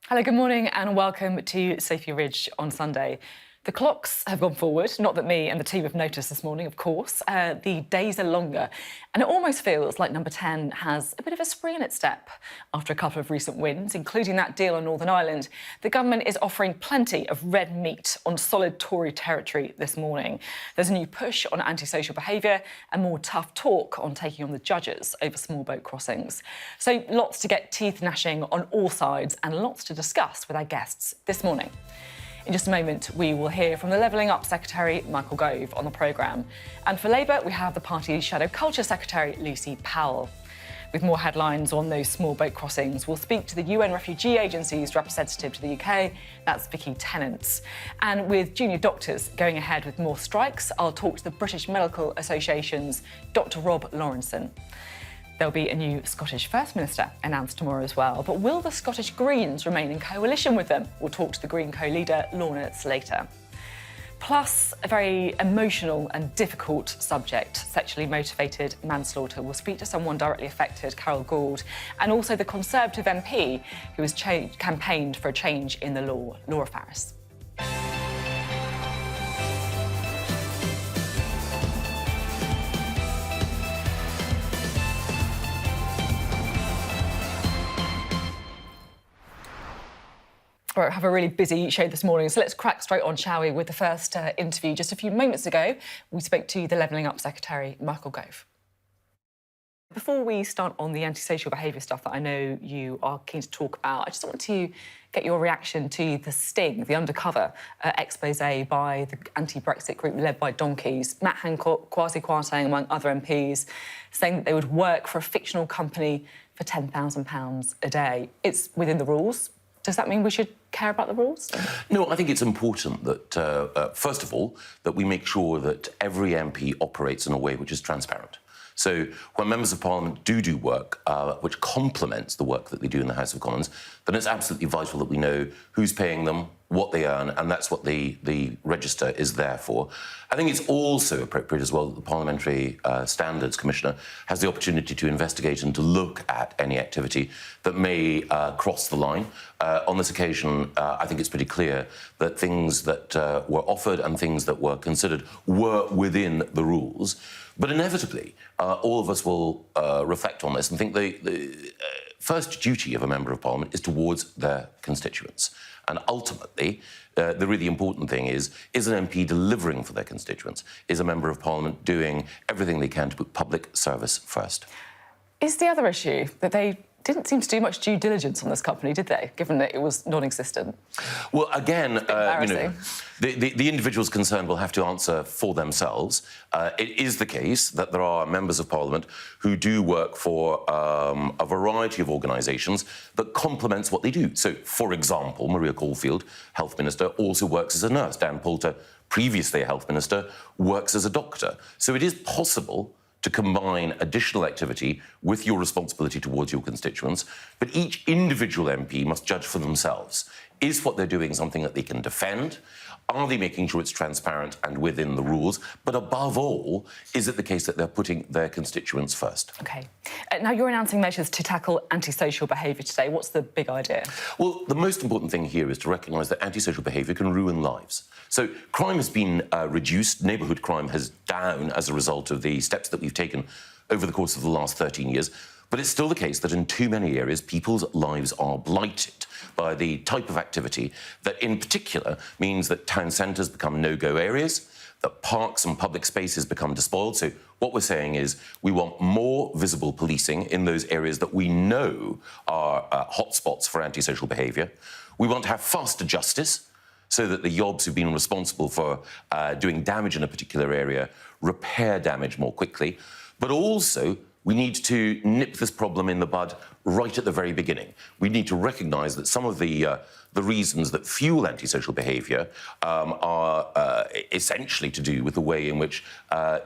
Hello, good morning and welcome to Sophy Ridge on Sunday. The clocks have gone forward, not that me and the team have noticed this morning, of course. The days are longer and it almost feels like number 10 has a bit of a spring in its step. After a couple of recent wins, including that deal on Northern Ireland, the government is offering plenty of red meat on solid Tory territory this morning. There's a new push on antisocial behaviour and more tough talk on taking on the judges over small boat crossings. So lots to get teeth gnashing on all sides and lots to discuss with our guests this morning. In just a moment, we will hear from the Levelling Up Secretary, Michael Gove, on the programme. And for Labour, we have the party's Shadow Culture Secretary, Lucy Powell. With more headlines on those small boat crossings, we'll speak to the UN Refugee Agency's representative to the UK, that's Vicky Tennant. And with junior doctors going ahead with more strikes, I'll talk to the British Medical Association's Dr Rob Laurenson. There'll be a new Scottish First Minister announced tomorrow as well. But will the Scottish Greens remain in coalition with them? We'll talk to the Green co-leader, Lorna Slater. Plus, a very emotional and difficult subject, sexually motivated manslaughter. We'll speak to someone directly affected, Carole Gould, and also the Conservative MP who has campaigned for a change in the law, Laura Farris. We have a really busy show this morning, so let's crack straight on, shall we, with the first interview. Just a few moments ago, we spoke to the Levelling Up Secretary, Michael Gove. Before we start on the antisocial behaviour stuff that I know you are keen to talk about, I just want to get your reaction to the sting, the undercover expose by the anti-Brexit group led by donkeys, Matt Hancock, Kwasi Kwarteng, among other MPs, saying that they would work for a fictional company for £10,000 a day. It's within the rules. Does that mean we should care about the rules? No, I think it's important that, first of all, that we make sure that every MP operates in a way which is transparent. So when members of Parliament do work which complements the work that they do in the House of Commons, then it's absolutely vital that we know who's paying them, what they earn, and that's what the register is there for. I think it's also appropriate as well that the Parliamentary Standards Commissioner has the opportunity to investigate and to look at any activity that may cross the line. On this occasion, I think it's pretty clear that things that were offered and things that were considered were within the rules. But inevitably, all of us will reflect on this and think the first duty of a Member of Parliament is towards their constituents. And ultimately, the really important thing is an MP delivering for their constituents? Is a Member of Parliament doing everything they can to put public service first? Is the other issue that they didn't seem to do much due diligence on this company, did they, given that it was non-existent? Well, again, the individuals concerned will have to answer for themselves. It is the case that there are members of Parliament who do work for a variety of organisations that complements what they do. So, for example, Maria Caulfield, Health Minister, also works as a nurse. Dan Poulter, previously a Health Minister, works as a doctor. So it is possible to combine additional activity with your responsibility towards your constituents, but each individual MP must judge for themselves. Is what they're doing something that they can defend? Are they making sure it's transparent and within the rules? But above all, is it the case that they're putting their constituents first? OK. Now, you're announcing measures to tackle antisocial behaviour today. What's the big idea? Well, the most important thing here is to recognise that antisocial behaviour can ruin lives. So crime has been reduced, neighbourhood crime has down as a result of the steps that we've taken over the course of the last 13 years. But it's still the case that in too many areas, people's lives are blighted by the type of activity that in particular means that town centres become no-go areas, that parks and public spaces become despoiled. So what we're saying is we want more visible policing in those areas that we know are hotspots for antisocial behaviour. We want to have faster justice so that the yobs who've been responsible for doing damage in a particular area repair damage more quickly. But also, we need to nip this problem in the bud right at the very beginning. We need to recognise that some of the reasons that fuel antisocial behaviour are essentially to do with the way in which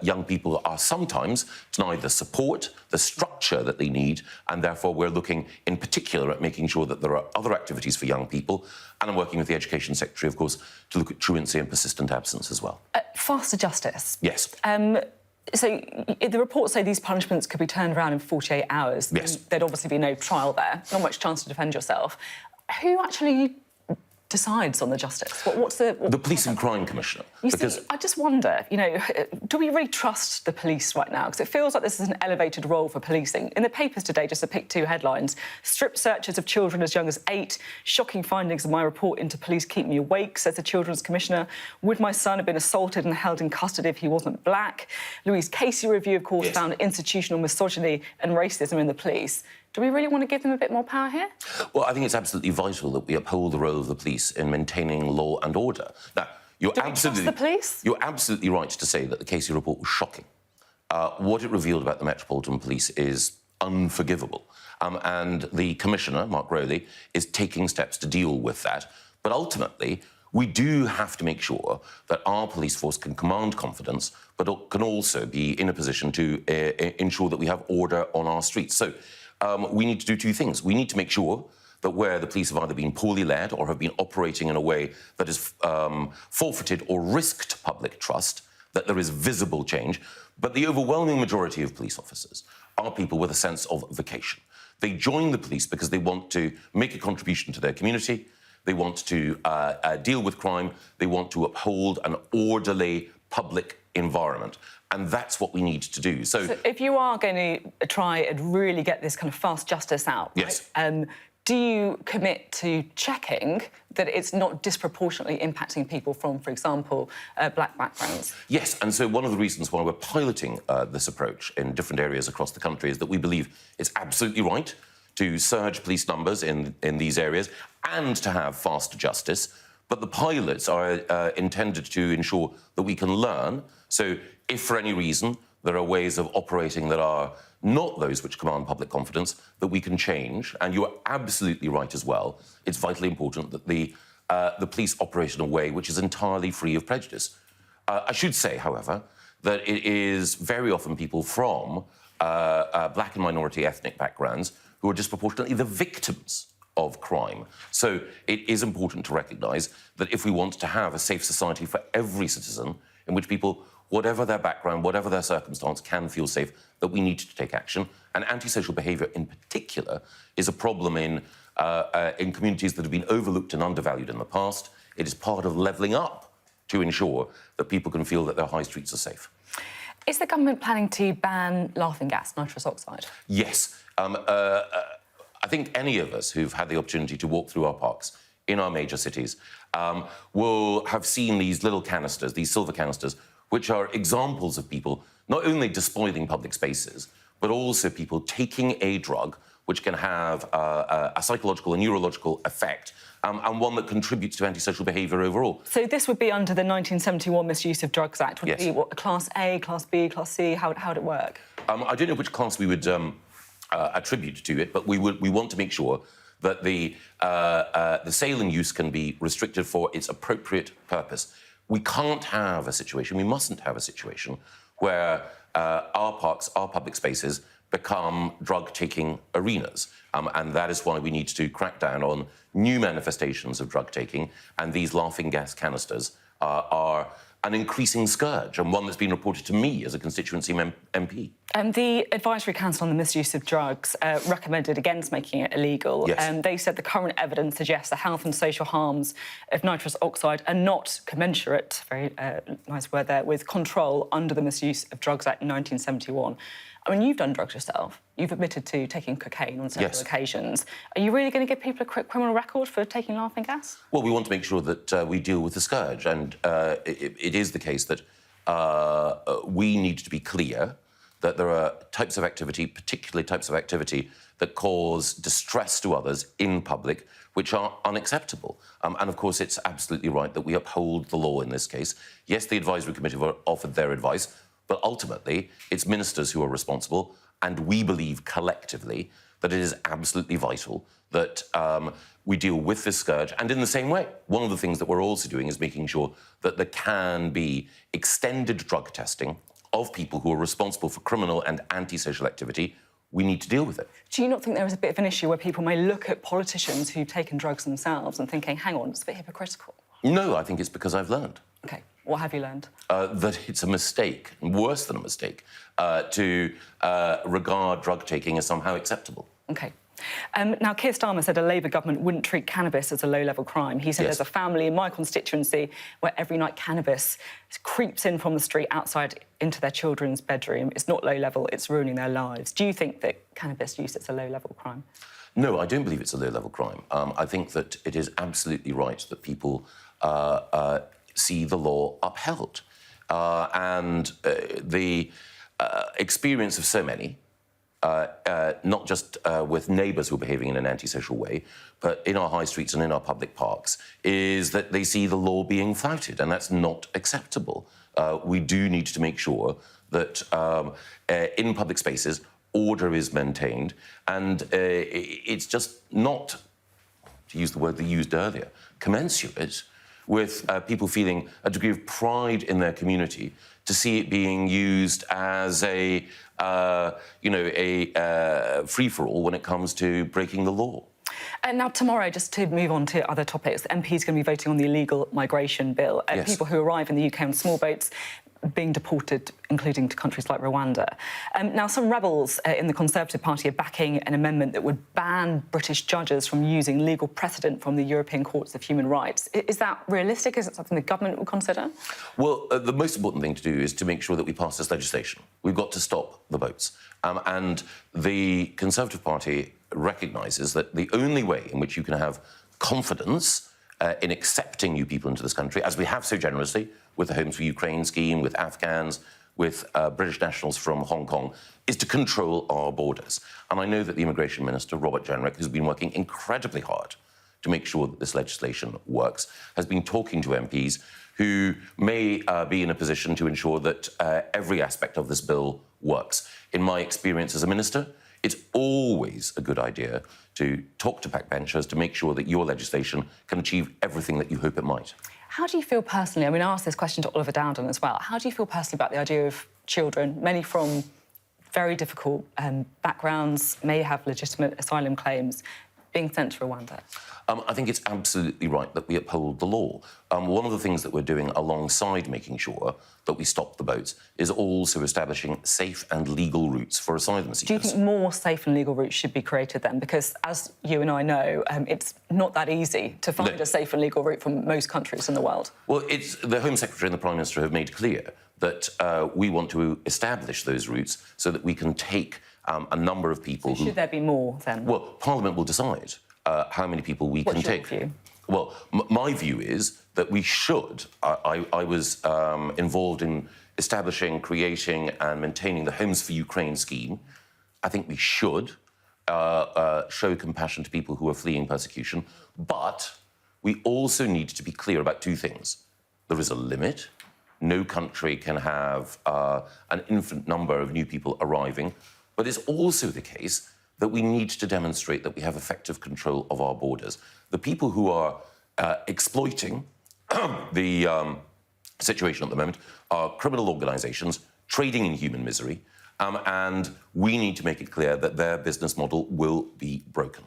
young people are sometimes denied the support, the structure that they need, and therefore we're looking in particular at making sure that there are other activities for young people, and I'm working with the Education Secretary, of course, to look at truancy and persistent absence as well. Faster justice? Yes. So the reports say these punishments could be turned around in 48 hours. Yes. There'd obviously be no trial there, not much chance to defend yourself. Who actually decides on the justice? What's the Police and Crime Commissioner. See, I just wonder, do we really trust the police right now? Because it feels like this is an elevated role for policing. In the papers today, just to pick two headlines, strip searches of children as young as 8, shocking findings of my report into Police Keep Me Awake, says the Children's Commissioner. Would my son have been assaulted and held in custody if he wasn't black? Louise Casey review, of course, found institutional misogyny and racism in the police. Do we really want to give them a bit more power here? Well, I think it's absolutely vital that we uphold the role of the police in maintaining law and order. Now, Do we trust the police? You're absolutely right to say that the Casey report was shocking. What it revealed about the Metropolitan Police is unforgivable. And the Commissioner, Mark Rowley, is taking steps to deal with that. But ultimately, we do have to make sure that our police force can command confidence, but can also be in a position to ensure that we have order on our streets. So we need to do two things. We need to make sure that where the police have either been poorly led or have been operating in a way that has forfeited or risked public trust, that there is visible change. But the overwhelming majority of police officers are people with a sense of vocation. They join the police because they want to make a contribution to their community, they want to deal with crime, they want to uphold an orderly public environment. And that's what we need to do. So if you are going to try and really get this kind of fast justice out, yes. Right, do you commit to checking that it's not disproportionately impacting people from, for example, black backgrounds? Yes, and so one of the reasons why we're piloting this approach in different areas across the country is that we believe it's absolutely right to surge police numbers in these areas and to have faster justice. But the pilots are intended to ensure that we can learn. So if for any reason there are ways of operating that are not those which command public confidence, that we can change. And you are absolutely right as well. It's vitally important that the police operate in a way which is entirely free of prejudice. I should say, however, that it is very often people from black and minority ethnic backgrounds who are disproportionately the victims of crime. So it is important to recognise that if we want to have a safe society for every citizen, in which people, whatever their background, whatever their circumstance, can feel safe, that we need to take action. And antisocial behaviour in particular is a problem in communities that have been overlooked and undervalued in the past. It is part of levelling up to ensure that people can feel that their high streets are safe. Is the government planning to ban laughing gas, nitrous oxide? Yes. I think any of us who've had the opportunity to walk through our parks in our major cities will have seen these little canisters, these silver canisters, which are examples of people not only despoiling public spaces, but also people taking a drug which can have a psychological and neurological effect, and one that contributes to antisocial behaviour overall. So this would be under the 1971 Misuse of Drugs Act? Would yes. it be what, Class A, Class B, Class C? How would it work? I don't know which class we would attribute to it, but we want to make sure that the sale and use can be restricted for its appropriate purpose. We can't have a situation, we mustn't have a situation where our parks, our public spaces, become drug-taking arenas. And that is why we need to crack down on new manifestations of drug-taking, and these laughing gas canisters are an increasing scourge, and one that's been reported to me as a constituency MP. The Advisory Council on the Misuse of Drugs recommended against making it illegal. Yes. They said the current evidence suggests the health and social harms of nitrous oxide are not commensurate, very nice word there, with control under the Misuse of Drugs Act in 1971. I mean, you've done drugs yourself. You've admitted to taking cocaine on several occasions. Are you really going to give people a criminal record for taking laughing gas? Well, we want to make sure that we deal with the scourge, and it is the case that we need to be clear that there are types of activity, particularly types of activity that cause distress to others in public, which are unacceptable. And, of course, it's absolutely right that we uphold the law in this case. Yes, the Advisory Committee have offered their advice, but ultimately it's ministers who are responsible, and we believe collectively that it is absolutely vital that we deal with this scourge. And in the same way, one of the things that we're also doing is making sure that there can be extended drug testing of people who are responsible for criminal and antisocial activity. We need to deal with it. Do you not think there is a bit of an issue where people may look at politicians who've taken drugs themselves and thinking, hang on, it's a bit hypocritical? No, I think it's because I've learned. OK. What have you learned? That it's a mistake, worse than a mistake, to regard drug-taking as somehow acceptable. OK. Now, Keir Starmer said a Labour government wouldn't treat cannabis as a low-level crime. He said there's a family in my constituency where every night cannabis creeps in from the street outside into their children's bedroom. It's not low-level, it's ruining their lives. Do you think that cannabis use is a low-level crime? No, I don't believe it's a low-level crime. I think that it is absolutely right that people see the law upheld. The experience of so many, not just with neighbours who are behaving in an antisocial way, but in our high streets and in our public parks, is that they see the law being flouted, and that's not acceptable. We do need to make sure that in public spaces, order is maintained, and it's just not, to use the word they used earlier, commensurate with people feeling a degree of pride in their community to see it being used as a free-for-all when it comes to breaking the law. And now, tomorrow, just to move on to other topics, the MP is going to be voting on the illegal migration bill. People who arrive in the UK on small boats being deported, including to countries like Rwanda. Now, some rebels in the Conservative Party are backing an amendment that would ban British judges from using legal precedent from the European Courts of Human Rights. Is that realistic? Is it something the government will consider? Well, the most important thing to do is to make sure that we pass this legislation. We've got to stop the boats. And the Conservative Party recognises that the only way in which you can have confidence in accepting new people into this country, as we have so generously with the Homes for Ukraine scheme, with Afghans, with British nationals from Hong Kong, is to control our borders. And I know that the Immigration Minister, Robert Jenrick, who's been working incredibly hard to make sure that this legislation works, has been talking to MPs who may be in a position to ensure that every aspect of this bill works. In my experience as a minister, it's always a good idea to talk to backbenchers to make sure that your legislation can achieve everything that you hope it might. How do you feel personally? I mean, I asked this question to Oliver Dowden as well. How do you feel personally about the idea of children, many from very difficult backgrounds, may have legitimate asylum claims, being sent to Rwanda? I think it's absolutely right that we uphold the law. One of the things that we're doing alongside making sure that we stop the boats is also establishing safe and legal routes for asylum seekers. Do you think more safe and legal routes should be created then? Because, as you and I know, it's not that easy to find a safe and legal route from most countries in the world. Well, the Home Secretary and the Prime Minister have made clear that we want to establish those routes so that we can take a number of people Should there be more, then? Well, Parliament will decide how many people we can take. What's your view? Well, my view is that we should. I was involved in establishing, creating and maintaining the Homes for Ukraine scheme. I think we should show compassion to people who are fleeing persecution, but we also need to be clear about two things. There is a limit. No country can have an infinite number of new people arriving, but it's also the case that we need to demonstrate that we have effective control of our borders. The people who are exploiting the situation at the moment are criminal organisations trading in human misery, and we need to make it clear that their business model will be broken.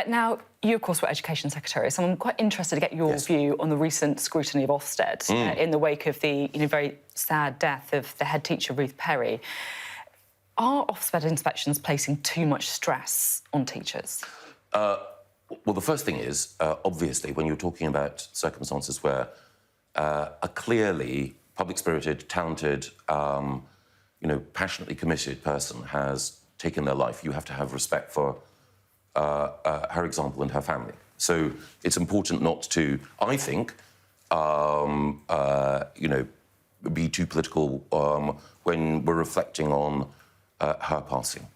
Now, you, of course, were Education Secretary, so I'm quite interested to get your view on the recent scrutiny of Ofsted in the wake of the very sad death of the head teacher, Ruth Perry. Are Ofsted inspections placing too much stress on teachers? Well, the first thing is, obviously, when you're talking about circumstances where a clearly public-spirited, talented, passionately committed person has taken their life, you have to have respect for her example and her family. So it's important not to, I think, be too political when we're reflecting on her passing.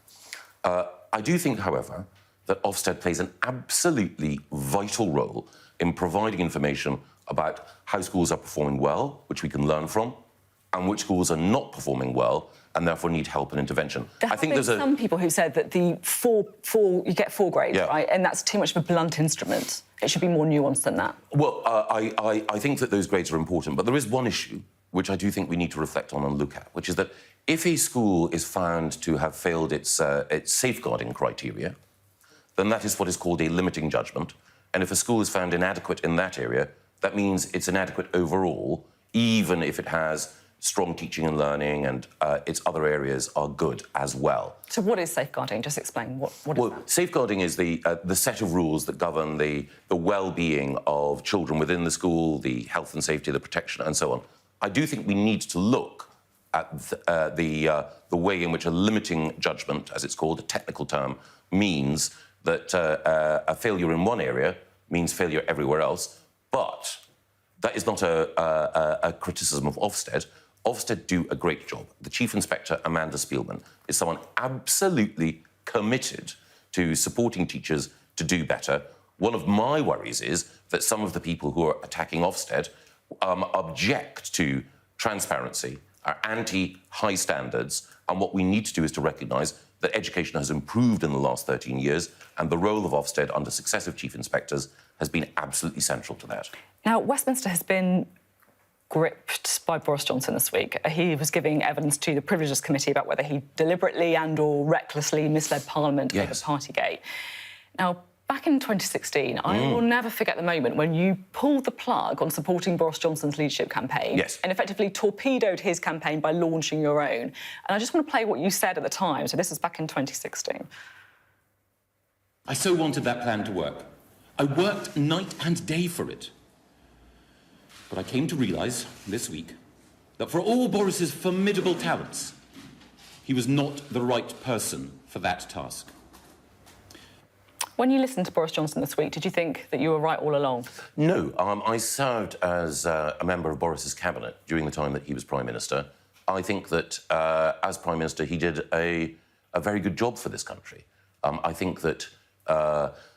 I do think, however, that Ofsted plays an absolutely vital role in providing information about how schools are performing well, which we can learn from, and which schools are not performing well and therefore need help and intervention. There have been some people who said that the you get 4 grades, right, and that's too much of a blunt instrument. It should be more nuanced than that. Well, I think that those grades are important, but there is one issue which I do think we need to reflect on and look at, which is that if a school is found to have failed its safeguarding criteria, then that is what is called a limiting judgment. And if a school is found inadequate in that area, that means it's inadequate overall, even if it has strong teaching and learning, and its other areas are good as well. So what is safeguarding? Just explain, what is that? Safeguarding is the set of rules that govern the well-being of children within the school, the health and safety, the protection, and so on. I do think we need to look at the way in which a limiting judgment, as it's called, a technical term, means that a failure in one area means failure everywhere else. But that is not a criticism of Ofsted. Ofsted do a great job. The Chief Inspector, Amanda Spielman, is someone absolutely committed to supporting teachers to do better. One of my worries is that some of the people who are attacking Ofsted object to transparency, are anti-high standards, and what we need to do is to recognise that education has improved in the last 13 years, and the role of Ofsted under successive chief inspectors has been absolutely central to that. Now, Westminster has been gripped by Boris Johnson this week. He was giving evidence to the Privileges Committee about whether he deliberately and or recklessly misled Parliament over Partygate. Now, back in 2016, I will never forget the moment when you pulled the plug on supporting Boris Johnson's leadership campaign and effectively torpedoed his campaign by launching your own. And I just want to play what you said at the time. So this was back in 2016. I so wanted that plan to work. I worked night and day for it. But I came to realise this week that for all Boris's formidable talents, he was not the right person for that task. When you listened to Boris Johnson this week, did you think that you were right all along? No, I served as a member of Boris's cabinet during the time that he was Prime Minister. I think that as Prime Minister, he did a very good job for this country. I think that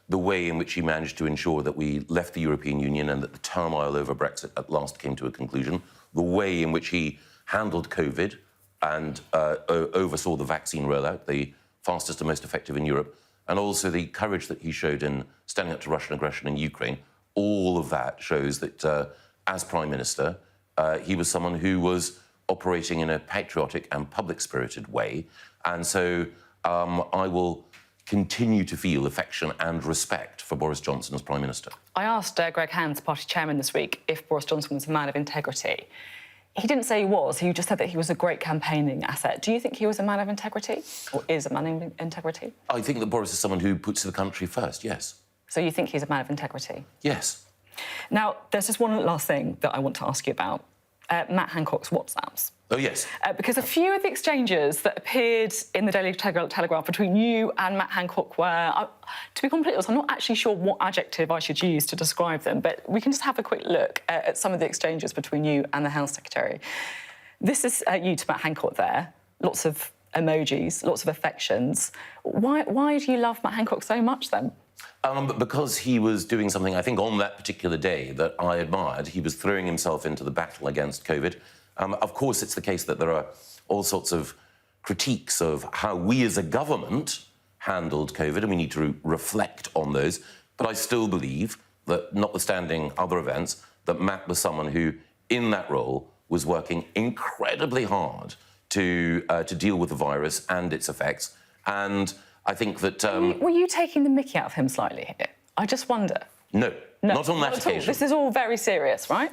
the way in which he managed to ensure that we left the European Union and that the turmoil over Brexit at last came to a conclusion, the way in which he handled COVID and oversaw the vaccine rollout, the fastest and most effective in Europe, and also the courage that he showed in standing up to Russian aggression in Ukraine, all of that shows that as Prime Minister, he was someone who was operating in a patriotic and public-spirited way. And so I will continue to feel affection and respect for Boris Johnson as Prime Minister. I asked Greg Hands, party chairman, this week if Boris Johnson was a man of integrity. He didn't say he was, he just said that he was a great campaigning asset. Do you think he was a man of integrity, or is a man of integrity? I think that Boris is someone who puts the country first, yes. So you think he's a man of integrity? Yes. Now, there's just one last thing that I want to ask you about. Matt Hancock's WhatsApps. Oh, yes. Because a few of the exchanges that appeared in the Daily Telegraph between you and Matt Hancock were, to be completely honest, I'm not actually sure what adjective I should use to describe them, but we can just have a quick look at some of the exchanges between you and the Health Secretary. This is you to Matt Hancock there. Lots of emojis, lots of affections. Why do you love Matt Hancock so much, then? Because he was doing something, I think, on that particular day that I admired. He was throwing himself into the battle against COVID. Of course, it's the case that there are all sorts of critiques of how we as a government handled COVID, and we need to reflect on those. But I still believe that, notwithstanding other events, that Matt was someone who, in that role, was working incredibly hard to deal with the virus and its effects. And I think that... Were you taking the mickey out of him slightly here? I just wonder. No, not on that occasion. This is all very serious, right?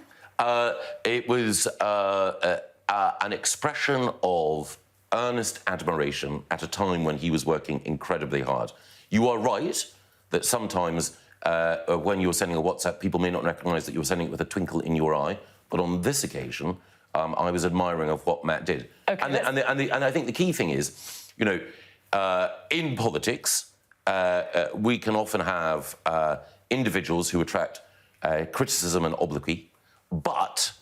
It was an expression of earnest admiration at a time when he was working incredibly hard. You are right that sometimes when you're sending a WhatsApp, people may not recognise that you're sending it with a twinkle in your eye, but on this occasion, I was admiring of what Matt did. Okay, and I think the key thing is, you know, in politics, we can often have individuals who attract criticism and obloquy, but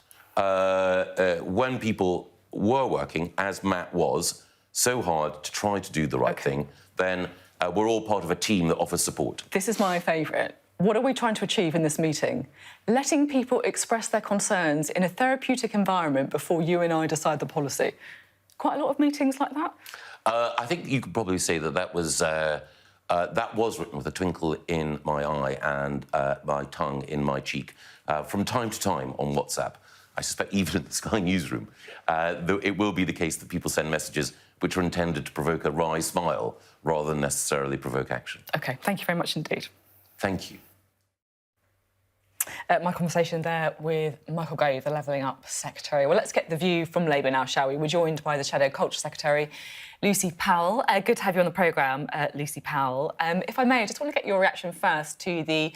when people were working, as Matt was, so hard to try to do the right thing, then we're all part of a team that offers support. This is my favourite. What are we trying to achieve in this meeting? Letting people express their concerns in a therapeutic environment before you and I decide the policy. Quite a lot of meetings like that? I think you could probably say that that was written with a twinkle in my eye and my tongue in my cheek from time to time on WhatsApp. I suspect even at the Sky newsroom, though it will be the case that people send messages which are intended to provoke a wry smile rather than necessarily provoke action. OK, thank you very much indeed. Thank you. My conversation there with Michael Gove, the Levelling Up Secretary. Well, let's get the view from Labour now, shall we? We're joined by the Shadow Culture Secretary, Lucy Powell. Good to have you on the programme, Lucy Powell. If I may, I just want to get your reaction first to the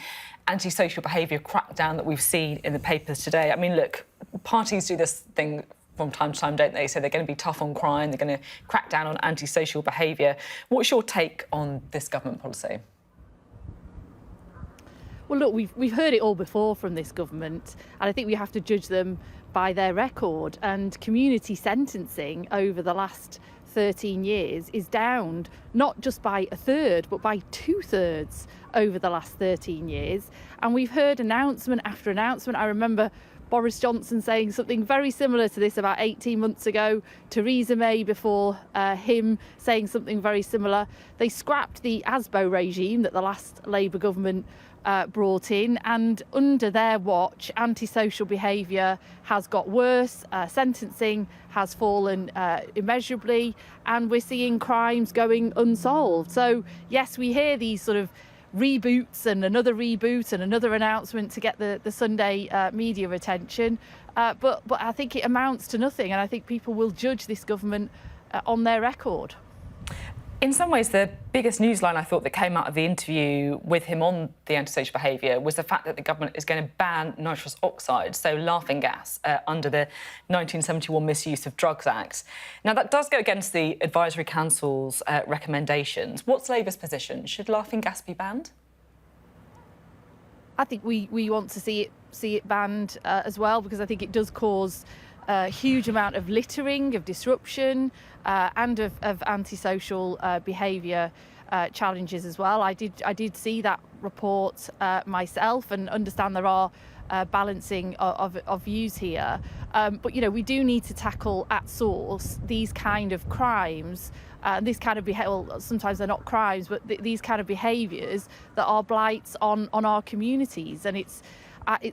antisocial behaviour crackdown that we've seen in the papers today. I mean, look, parties do this thing from time to time, don't they? So they're going to be tough on crime, they're going to crack down on antisocial behaviour. What's your take on this government policy? Well, look, we've heard it all before from this government, and I think we have to judge them by their record. And community sentencing over the last 13 years is down not just by a third, but by 2/3 over the last 13 years. And we've heard announcement after announcement. I remember Boris Johnson saying something very similar to this about 18 months ago. Theresa May before him saying something very similar. They scrapped the ASBO regime that the last Labour government brought in, and under their watch antisocial behaviour has got worse, sentencing has fallen immeasurably, and we're seeing crimes going unsolved. So yes, we hear these sort of reboots and another reboot and another announcement to get the Sunday media attention, but I think it amounts to nothing, and I think people will judge this government on their record. In some ways, the biggest newsline I thought that came out of the interview with him on the antisocial behaviour was the fact that the government is going to ban nitrous oxide, so laughing gas, under the 1971 Misuse of Drugs Act. Now, that does go against the Advisory Council's recommendations. What's Labour's position? Should laughing gas be banned? I think we want to see it banned as well, because I think it does cause a huge amount of littering, of disruption, and of antisocial behaviour challenges as well. I did see that report myself and understand there are balancing of views here. But, you know, we do need to tackle at source these kind of crimes, this kind of behaviour. Well, sometimes they're not crimes, but these kind of behaviours that are blights on our communities. And it's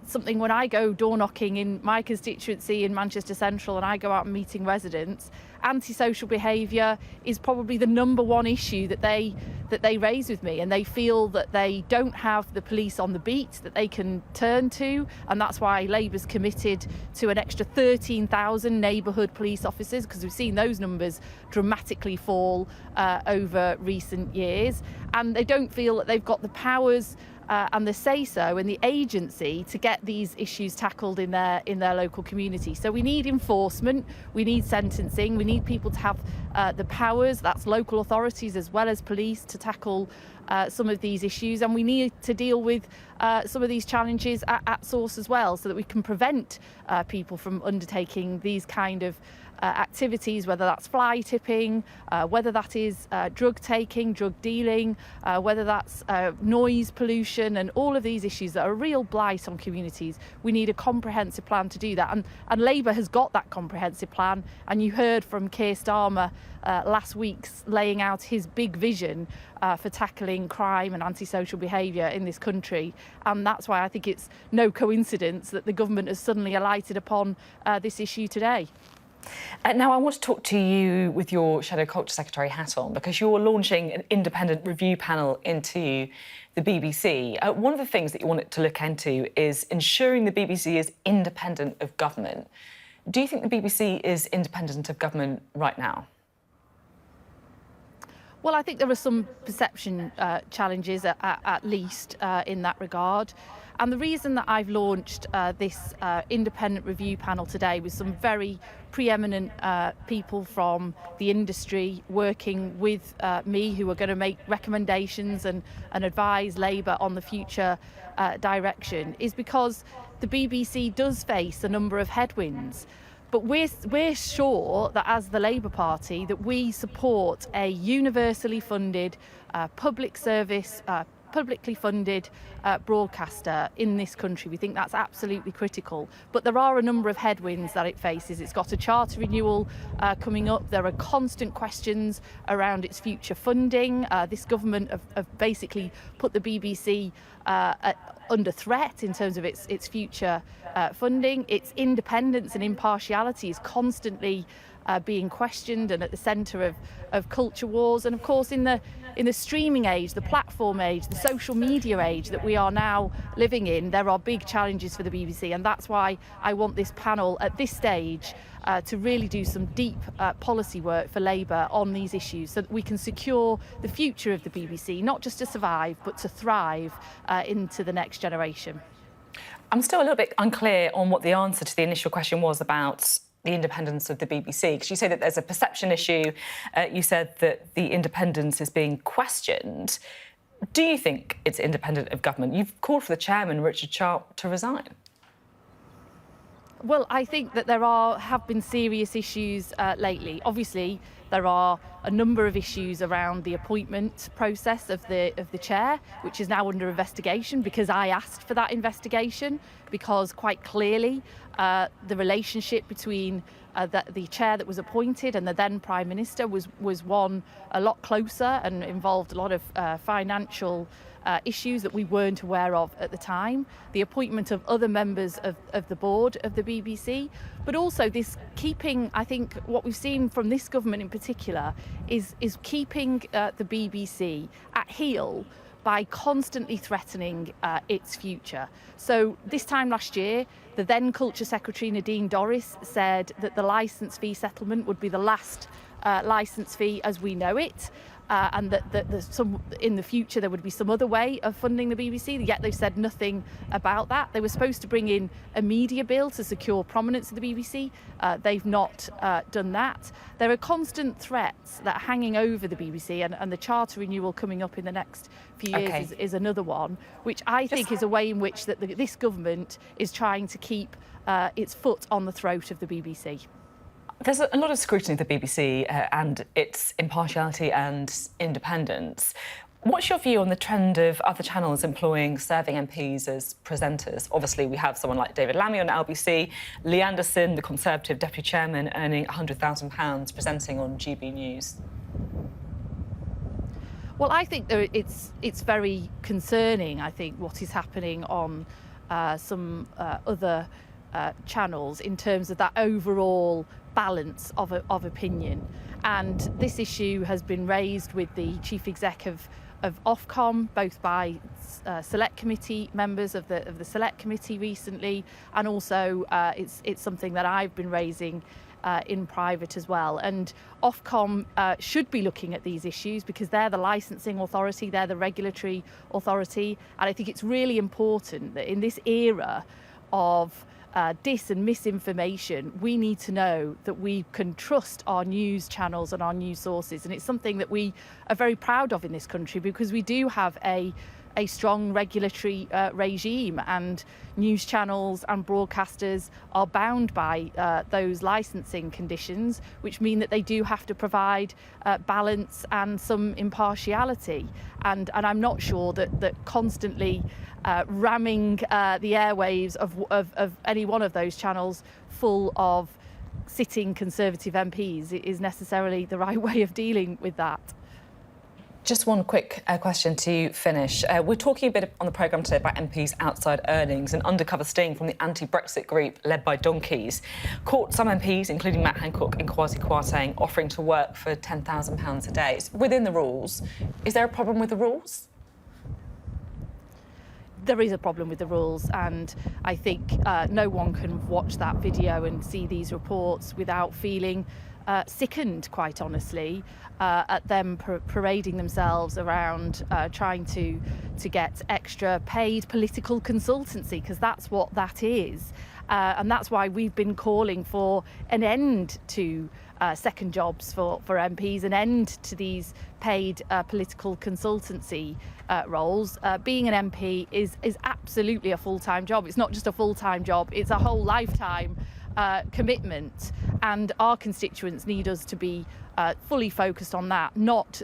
something, when I go door knocking in my constituency in Manchester Central and I go out and meeting residents, antisocial behaviour is probably the number one issue that they raise with me, and they feel that they don't have the police on the beat that they can turn to, and that's why Labour's committed to an extra 13,000 neighbourhood police officers, because we've seen those numbers dramatically fall over recent years, and they don't feel that they've got the powers and the say-so and the agency to get these issues tackled in their local community. So we need enforcement, we need sentencing, we need people to have the powers, that's local authorities as well as police, to tackle some of these issues, and we need to deal with some of these challenges at source as well, so that we can prevent people from undertaking these kind of activities, whether that's fly tipping, whether that is drug taking, drug dealing, whether that's noise pollution, and all of these issues that are a real blight on communities. We need a comprehensive plan to do that, and Labour has got that comprehensive plan, and you heard from Keir Starmer last week laying out his big vision for tackling crime and antisocial behaviour in this country, and that's why I think it's no coincidence that the government has suddenly alighted upon this issue today. Now, I want to talk to you with your Shadow Culture Secretary hat on, because you're launching an independent review panel into the BBC. One of the things that you want it to look into is ensuring the BBC is independent of government. Do you think the BBC is independent of government right now? Well, I think there are some perception challenges, at least, in that regard. And the reason that I've launched this independent review panel today with some very preeminent people from the industry working with me, who are going to make recommendations and advise Labour on the future direction, is because the BBC does face a number of headwinds. But we're sure that, as the Labour Party, that we support a universally funded public service, publicly funded broadcaster in this country. We think that's absolutely critical. But there are a number of headwinds that it faces. It's got a charter renewal coming up. There are constant questions around its future funding. This government have basically put the BBC under threat in terms of its future funding. Its independence and impartiality is constantly being questioned and at the centre of culture wars. And of course, in the streaming age, the platform age, the social media age that we are now living in, there are big challenges for the BBC, and that's why I want this panel at this stage to really do some deep policy work for Labour on these issues, so that we can secure the future of the BBC, not just to survive but to thrive into the next generation. I'm still a little bit unclear on what the answer to the initial question was about the independence of the BBC, because you say that there's a perception issue. You said that the independence is being questioned. Do you think it's independent of government? You've called for the chairman, Richard Sharp, to resign. Well, I think that there have been serious issues lately. Obviously, there are a number of issues around the appointment process of the chair, which is now under investigation because I asked for that investigation, because quite clearly the relationship between the chair that was appointed and the then Prime Minister was one a lot closer and involved a lot of financial issues that we weren't aware of at the time, the appointment of other members of the board of the BBC, but also this keeping, I think what we've seen from this government in particular is keeping the BBC at heel by constantly threatening its future. So this time last year, the then Culture Secretary Nadine Dorries said that the licence fee settlement would be the last licence fee as we know it. And that in the future there would be some other way of funding the BBC, yet they've said nothing about that. They were supposed to bring in a media bill to secure prominence of the BBC. They've not done that. There are constant threats that are hanging over the BBC, and the charter renewal coming up in the next few years is another one, which I think is a way in which that this government is trying to keep its foot on the throat of the BBC. There's a lot of scrutiny of the BBC and its impartiality and independence. What's your view on the trend of other channels employing serving MPs as presenters? Obviously, we have someone like David Lammy on LBC, Lee Anderson, the Conservative Deputy Chairman, earning £100,000 presenting on GB News. Well, I think it's very concerning, I think, what is happening on some other channels in terms of that overall balance of opinion. And this issue has been raised with the Chief Exec of Ofcom, both by select committee members of the select committee recently, and also it's something that I've been raising in private as well. And Ofcom should be looking at these issues because they're the licensing authority, they're the regulatory authority, and I think it's really important that in this era of dis and misinformation, we need to know that we can trust our news channels and our news sources, and it's something that we are very proud of in this country because we do have a strong regulatory regime, and news channels and broadcasters are bound by those licensing conditions, which mean that they do have to provide balance and some impartiality. And I'm not sure that constantly ramming the airwaves of any one of those channels full of sitting Conservative MPs is necessarily the right way of dealing with that. Just one quick question to finish. We're talking a bit on the programme today about MPs' outside earnings. An undercover sting from the anti-Brexit group led by donkeys caught some MPs, including Matt Hancock and Kwasi Kwarteng, offering to work for £10,000 a day. It's within the rules. Is there a problem with the rules? There is a problem with the rules, and I think no one can watch that video and see these reports without feeling sickened, quite honestly, at them parading themselves around trying to get extra paid political consultancy, because that's what that is. And that's why we've been calling for an end to second jobs for MPs, an end to these paid political consultancy roles. Being an MP is absolutely a full-time job. It's not just a full-time job, it's a whole lifetime commitment, and our constituents need us to be fully focused on that, not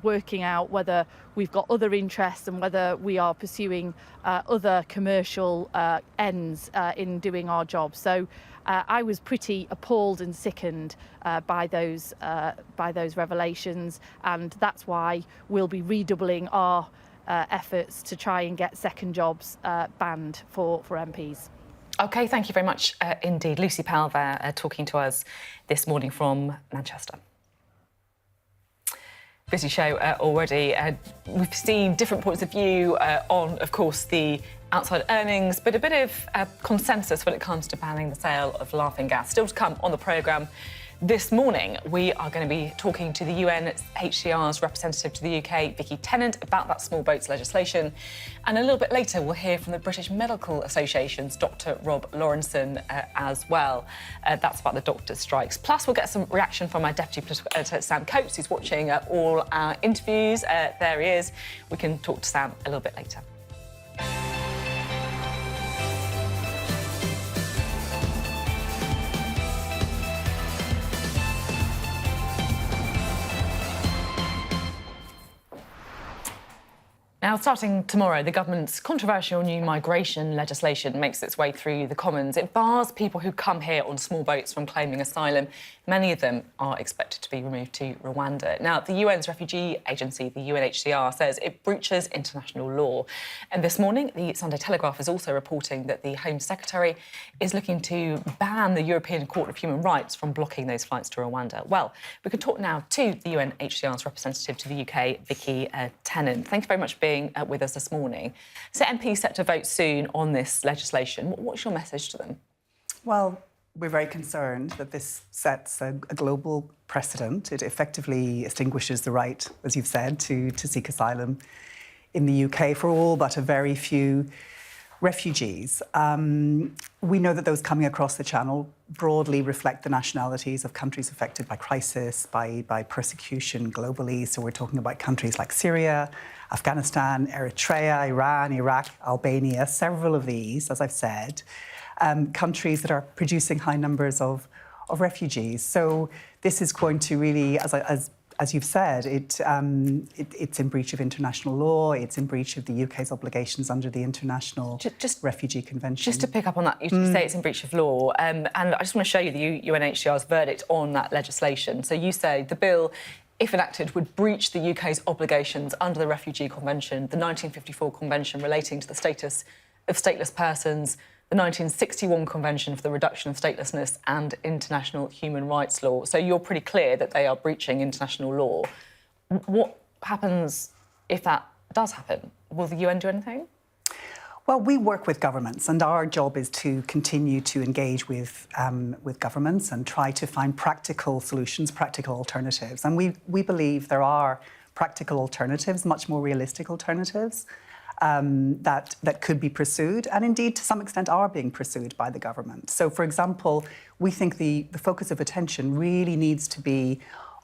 working out whether we've got other interests and whether we are pursuing other commercial ends in doing our job. So I was pretty appalled and sickened by those revelations, and that's why we'll be redoubling our efforts to try and get second jobs banned for MPs. OK, thank you very much indeed. Lucy Powell there talking to us this morning from Manchester. Busy show already. We've seen different points of view on, of course, the outside earnings, but a bit of consensus when it comes to banning the sale of laughing gas. Still to come on the programme. This morning, we are going to be talking to the UNHCR's representative to the UK, Vicky Tennant, about that small boats legislation. And a little bit later, we'll hear from the British Medical Association's Dr Rob Laurenson as well. That's about the doctors' strikes. Plus, we'll get some reaction from our Deputy Political Editor, Sam Coates, who's watching all our interviews. There he is. We can talk to Sam a little bit later. Now, starting tomorrow, the government's controversial new migration legislation makes its way through the Commons. It bars people who come here on small boats from claiming asylum. Many of them are expected to be removed to Rwanda. Now, the UN's refugee agency, the UNHCR, says it breaches international law. And this morning, the Sunday Telegraph is also reporting that the Home Secretary is looking to ban the European Court of Human Rights from blocking those flights to Rwanda. Well, we can talk now to the UNHCR's representative to the UK, Vicky Tennant. Thank you very much for being with us this morning. So MPs set to vote soon on this legislation. What's your message to them? Well, we're very concerned that this sets a global precedent. It effectively extinguishes the right, as you've said, to seek asylum in the UK for all but a very few refugees. We know that those coming across the Channel broadly reflect the nationalities of countries affected by crisis, by persecution globally. So we're talking about countries like Syria, Afghanistan, Eritrea, Iran, Iraq, Albania, several of these, as I've said, countries that are producing high numbers of refugees. So this is going to really, as you've said, it's in breach of international law. It's in breach of the UK's obligations under the International Refugee Convention. Just to pick up on that, you say it's in breach of law, and I just want to show you the UNHCR's verdict on that legislation. So you say the bill, if enacted, would breach the UK's obligations under the Refugee Convention, the 1954 Convention relating to the status of stateless persons, the 1961 Convention for the Reduction of Statelessness and international human rights law. So you're pretty clear that they are breaching international law. What happens if that does happen? Will the UN do anything? Well, we work with governments, and our job is to continue to engage with governments and try to find practical solutions, practical alternatives. And we believe there are practical alternatives, much more realistic alternatives, that could be pursued, and indeed to some extent are being pursued by the government. So, for example, we think the focus of attention really needs to be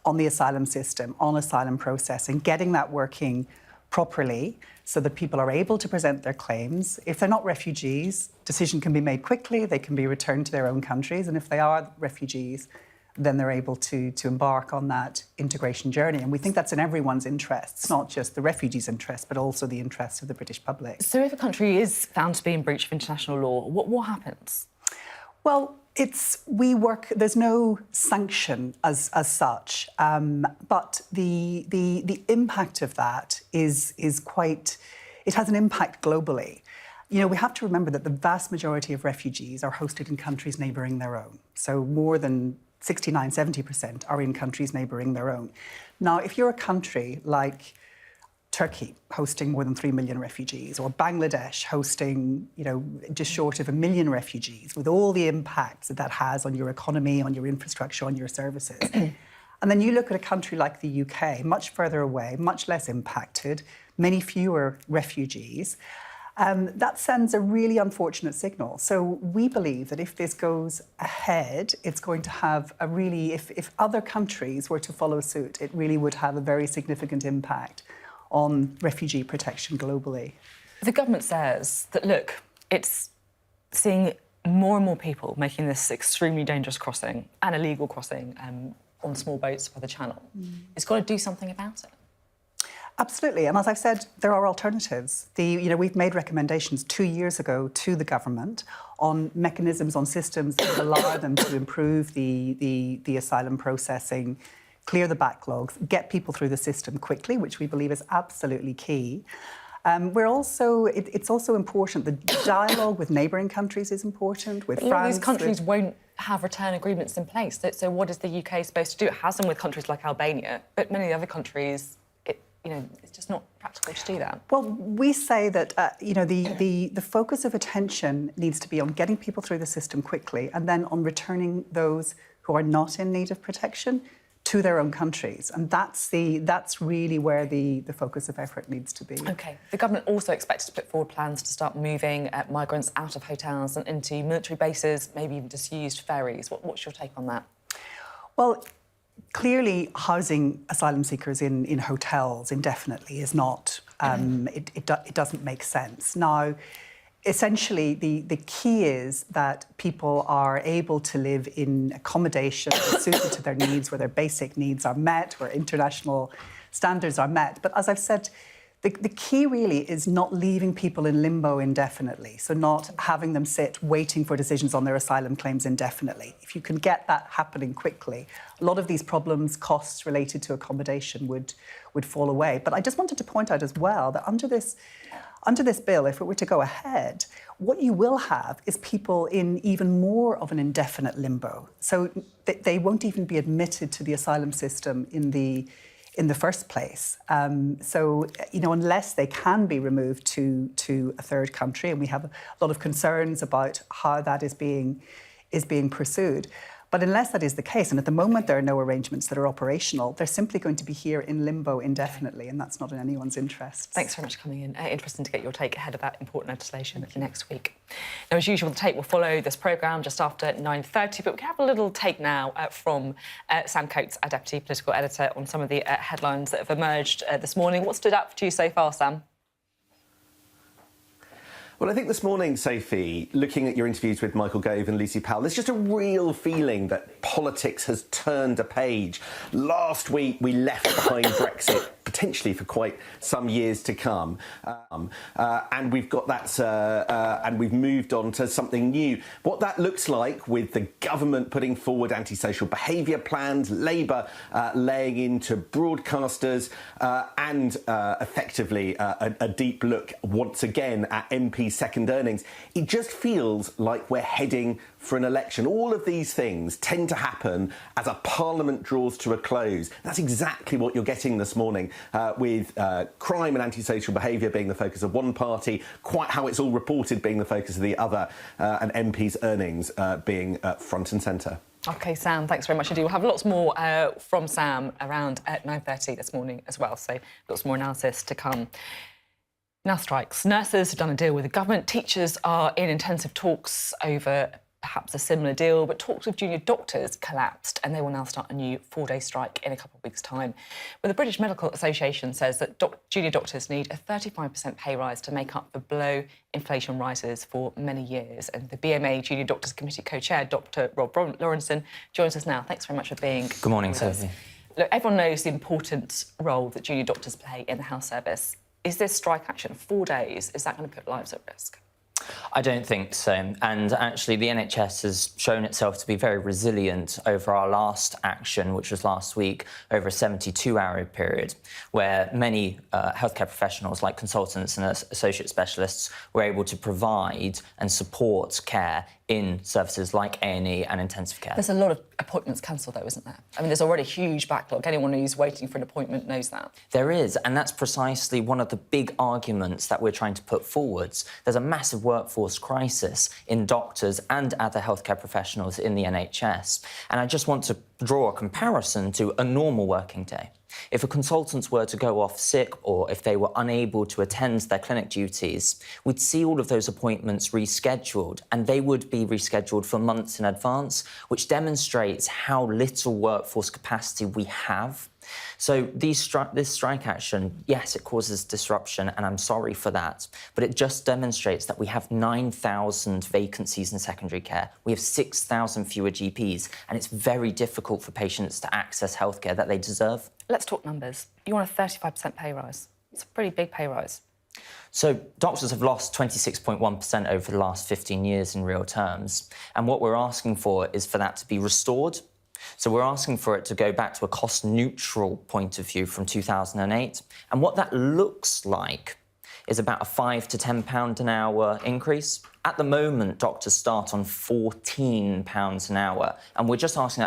on the asylum system, on asylum processing, getting that working properly so that people are able to present their claims. If they're not refugees, decision can be made quickly, they can be returned to their own countries, and if they are refugees, then they're able to embark on that integration journey. And we think that's in everyone's interests, not just the refugees' interests, but also the interests of the British public. So if a country is found to be in breach of international law, what happens? Well, there's no sanction as such, but the impact of that is quite, it has an impact globally. You know, we have to remember that the vast majority of refugees are hosted in countries neighbouring their own. So more than 69, 70% are in countries neighbouring their own. Now, if you're a country like Turkey, hosting more than 3 million refugees, or Bangladesh hosting, just short of 1 million refugees, with all the impacts that has on your economy, on your infrastructure, on your services. And then you look at a country like the UK, much further away, much less impacted, many fewer refugees. That sends a really unfortunate signal. So we believe that if this goes ahead, it's going to have a really, if other countries were to follow suit, it really would have a very significant impact on refugee protection globally. The government says that, look, it's seeing more and more people making this extremely dangerous crossing, an illegal crossing, on small boats by the Channel. It's got to do something about it. Absolutely, and as I've said, there are alternatives. We've made recommendations 2 years ago to the government on mechanisms, on systems that allow them to improve the asylum processing, clear the backlogs, get people through the system quickly, which we believe is absolutely key. It's also important. The dialogue with neighbouring countries is important. With France, France, these countries won't have return agreements in place. So what is the UK supposed to do? It has them with countries like Albania, but many of the other countries, it's just not practical to do that. Well, we say that the focus of attention needs to be on getting people through the system quickly, and then on returning those who are not in need of protection to their own countries, and that's really where the focus of effort needs to be. OK. The government also expected to put forward plans to start moving migrants out of hotels and into military bases, maybe even disused ferries. What's your take on that? Well, clearly, housing asylum seekers in hotels indefinitely is not. It doesn't make sense. Now, essentially, the key is that people are able to live in accommodation suited to their needs, where their basic needs are met, where international standards are met. But as I've said, the key really is not leaving people in limbo indefinitely, so not having them sit waiting for decisions on their asylum claims indefinitely. If you can get that happening quickly, a lot of these problems, costs related to accommodation would fall away. But I just wanted to point out as well that under this bill, if it were to go ahead, what you will have is people in even more of an indefinite limbo. So they won't even be admitted to the asylum system in the first place. So, unless they can be removed to a third country, and we have a lot of concerns about how that is being pursued. But unless that is the case, and at the moment there are no arrangements that are operational, they're simply going to be here in limbo indefinitely, and that's not in anyone's interest. Thanks very much for coming in. Interesting to get your take ahead of that important legislation next week. Now, as usual, the take will follow this programme just after 9:30, but we can have a little take now from Sam Coates, our Deputy Political Editor, on some of the headlines that have emerged this morning. What stood out to you so far, Sam? Well, I think this morning, Sophie, looking at your interviews with Michael Gove and Lucy Powell, there's just a real feeling that politics has turned a page. Last week, we left behind Brexit, potentially for quite some years to come. And we've got that, and we've moved on to something new. What that looks like with the government putting forward antisocial behaviour plans, Labour laying into broadcasters, and effectively a deep look once again at MP second earnings. It just feels like we're heading for an election. All of these things tend to happen as a parliament draws to a close. That's exactly what you're getting this morning, with crime and antisocial behaviour being the focus of one party, quite how it's all reported being the focus of the other, and MP's earnings being front and centre. OK, Sam, thanks very much indeed. We'll have lots more from Sam around at 9:30 this morning as well, so lots more analysis to come. Now strikes. Nurses have done a deal with the government. Teachers are in intensive talks over perhaps a similar deal, but talks with junior doctors collapsed and they will now start a new 4-day strike in a couple of weeks' time. But the British Medical Association says that junior doctors need a 35% pay rise to make up for below inflation rises for many years. And the BMA Junior Doctors Committee co-chair, Dr Rob Laurenson, joins us now. Thanks very much for being Good morning, Sophie. Look, everyone knows the important role that junior doctors play in the health service. Is this strike action, 4 days, is that going to put lives at risk? I don't think so. And actually, the NHS has shown itself to be very resilient over our last action, which was last week, over a 72-hour period, where many healthcare professionals, like consultants and associate specialists, were able to provide and support care in services like A&E and intensive care. There's a lot of appointments cancelled, though, isn't there? I mean, there's already a huge backlog. Anyone who's waiting for an appointment knows that. There is, and that's precisely one of the big arguments that we're trying to put forwards. There's a massive workforce crisis in doctors and other healthcare professionals in the NHS. And I just want to draw a comparison to a normal working day. If a consultant were to go off sick or if they were unable to attend their clinic duties, we'd see all of those appointments rescheduled, and they would be rescheduled for months in advance, which demonstrates how little workforce capacity we have. So this strike action, yes, it causes disruption, and I'm sorry for that, but it just demonstrates that we have 9,000 vacancies in secondary care. We have 6,000 fewer GPs, and it's very difficult for patients to access healthcare that they deserve. Let's talk numbers. You want a 35% pay rise. It's a pretty big pay rise. So doctors have lost 26.1% over the last 15 years in real terms, and what we're asking for is for that to be restored. So we're asking for it to go back to a cost-neutral point of view from 2008. And what that looks like is about a £5 to £10 an hour increase. At the moment, doctors start on £14 an hour, and we're just asking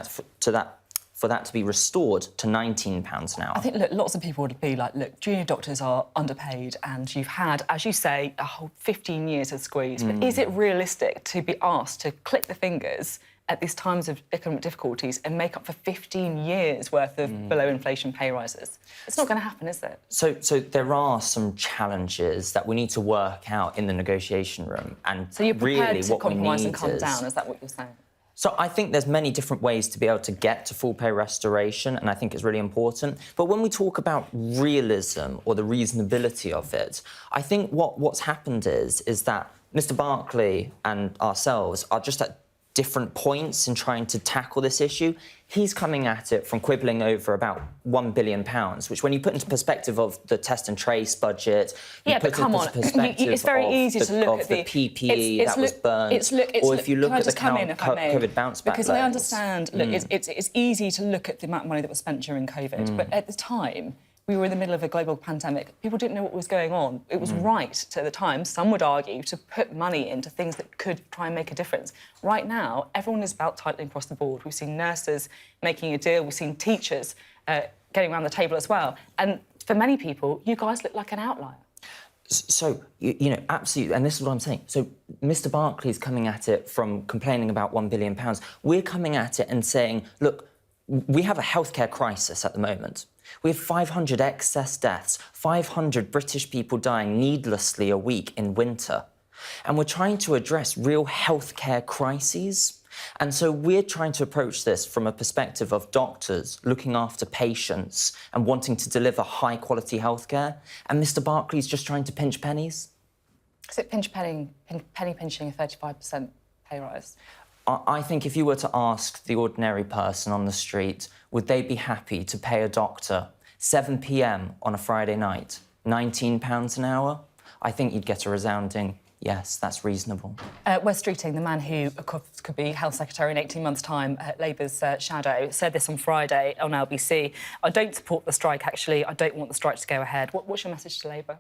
for that to be restored to £19 an hour. I think, look, lots of people would be like, look, junior doctors are underpaid and you've had, as you say, a whole 15 years of squeeze. But is it realistic to be asked to click the fingers at these times of economic difficulties and make up for 15 years worth of below-inflation pay rises? It's not going to happen, is it? So there are some challenges that we need to work out in the negotiation room. And so you're prepared really to what compromise we need and come down, is that what you're saying? So I think there's many different ways to be able to get to full pay restoration, and I think it's really important. But when we talk about realism or the reasonability of it, I think what's happened is that Mr. Barclay and ourselves are just at different points in trying to tackle this issue. He's coming at it from quibbling over about £1 billion, which, when you put into perspective of the test and trace budget, yeah, but come on, it's very easy to look at the PPE that was burnt, or if you look at the COVID bounce back because loans. I understand, look, it's easy to look at the amount of money that was spent during COVID, but at the time, we were in the middle of a global pandemic. People didn't know what was going on. It was right at the time, some would argue, to put money into things that could try and make a difference. Right now, everyone is belt tightening across the board. We've seen nurses making a deal. We've seen teachers getting around the table as well. And for many people, you guys look like an outlier. So, you know, absolutely, and this is what I'm saying. So Mr. Barclay's coming at it from complaining about £1 billion. We're coming at it and saying, look, we have a healthcare crisis at the moment. We have 500 excess deaths, 500 British people dying needlessly a week in winter. And we're trying to address real healthcare crises. And so we're trying to approach this from a perspective of doctors looking after patients and wanting to deliver high-quality healthcare. And Mr. Barclay's just trying to pinch pennies. Is it penny pinching a 35% pay rise? I think if you were to ask the ordinary person on the street, would they be happy to pay a doctor 7 p.m. on a Friday night, £19 an hour? I think you'd get a resounding yes, that's reasonable. Wes Streeting, the man who could be Health Secretary in 18 months' time, Labour's shadow, said this on Friday on LBC. I don't support the strike, actually. I don't want the strike to go ahead. What's your message to Labour?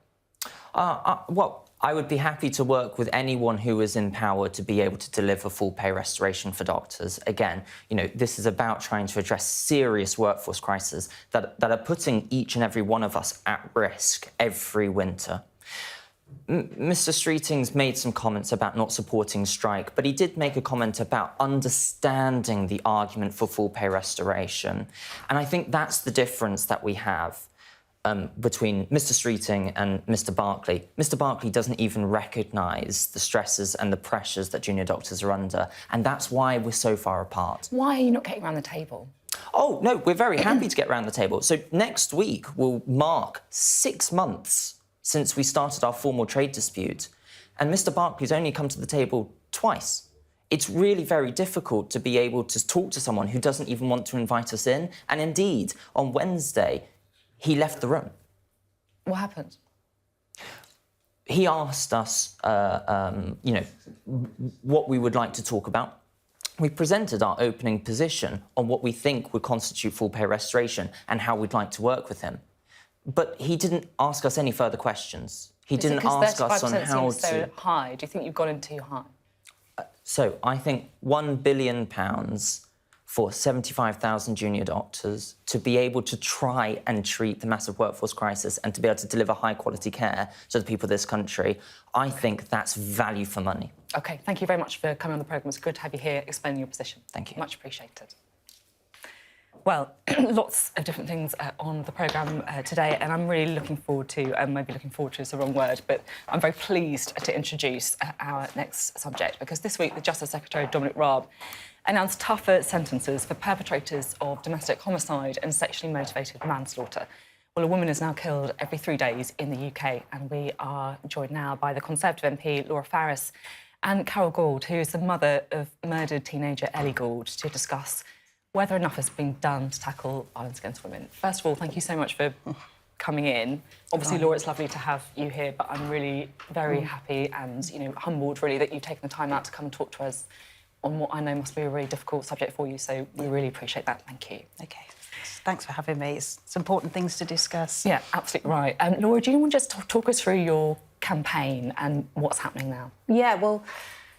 Well, I would be happy to work with anyone who is in power to be able to deliver full pay restoration for doctors. Again, you know, this is about trying to address serious workforce crises that are putting each and every one of us at risk every winter. Mr. Streeting's made some comments about not supporting strike, but he did make a comment about understanding the argument for full pay restoration. And I think that's the difference that we have between Mr. Streeting and Mr. Barclay. Mr. Barclay doesn't even recognise the stresses and the pressures that junior doctors are under, and that's why we're so far apart. Why are you not getting around the table? Oh, no, we're very happy to get around the table. So next week will mark 6 months since we started our formal trade dispute, and Mr. Barclay's only come to the table twice. It's really very difficult to be able to talk to someone who doesn't even want to invite us in, and indeed, on Wednesday, he left the room. What happened? He asked us, you know, what we would like to talk about. We presented our opening position on what we think would constitute full pay restoration and how we'd like to work with him. But he didn't ask us any further questions. He didn't ask us on how to... so high? Do you think you've gone in too high? So I think £1 billion for 75,000 junior doctors to be able to try and treat the massive workforce crisis and to be able to deliver high-quality care to the people of this country, I think that's value for money. OK, thank you very much for coming on the programme. It's good to have you here explaining your position. Thank you. Much appreciated. Well, lots of different things on the programme today, and I'm really looking forward to, maybe looking forward to is the wrong word, but I'm very pleased to introduce our next subject, because this week the Justice Secretary, Dominic Raab, announced tougher sentences for perpetrators of domestic homicide and sexually motivated manslaughter. Well, a woman is now killed every 3 days in the UK, and we are joined now by the Conservative MP Laura Farris and Carole Gould, who is the mother of murdered teenager Ellie Gould, to discuss whether enough has been done to tackle violence against women. First of all, thank you so much for coming in. Obviously, Laura, it's lovely to have you here, but I'm really very happy and, you know, humbled, really, that you've taken the time out to come and talk to us on what I know must be a really difficult subject for you, so we really appreciate that. Thank you. OK. Thanks for having me. It's important things to discuss. Yeah, absolutely right. Laura, do you want to just talk us through your campaign and what's happening now? Yeah, well,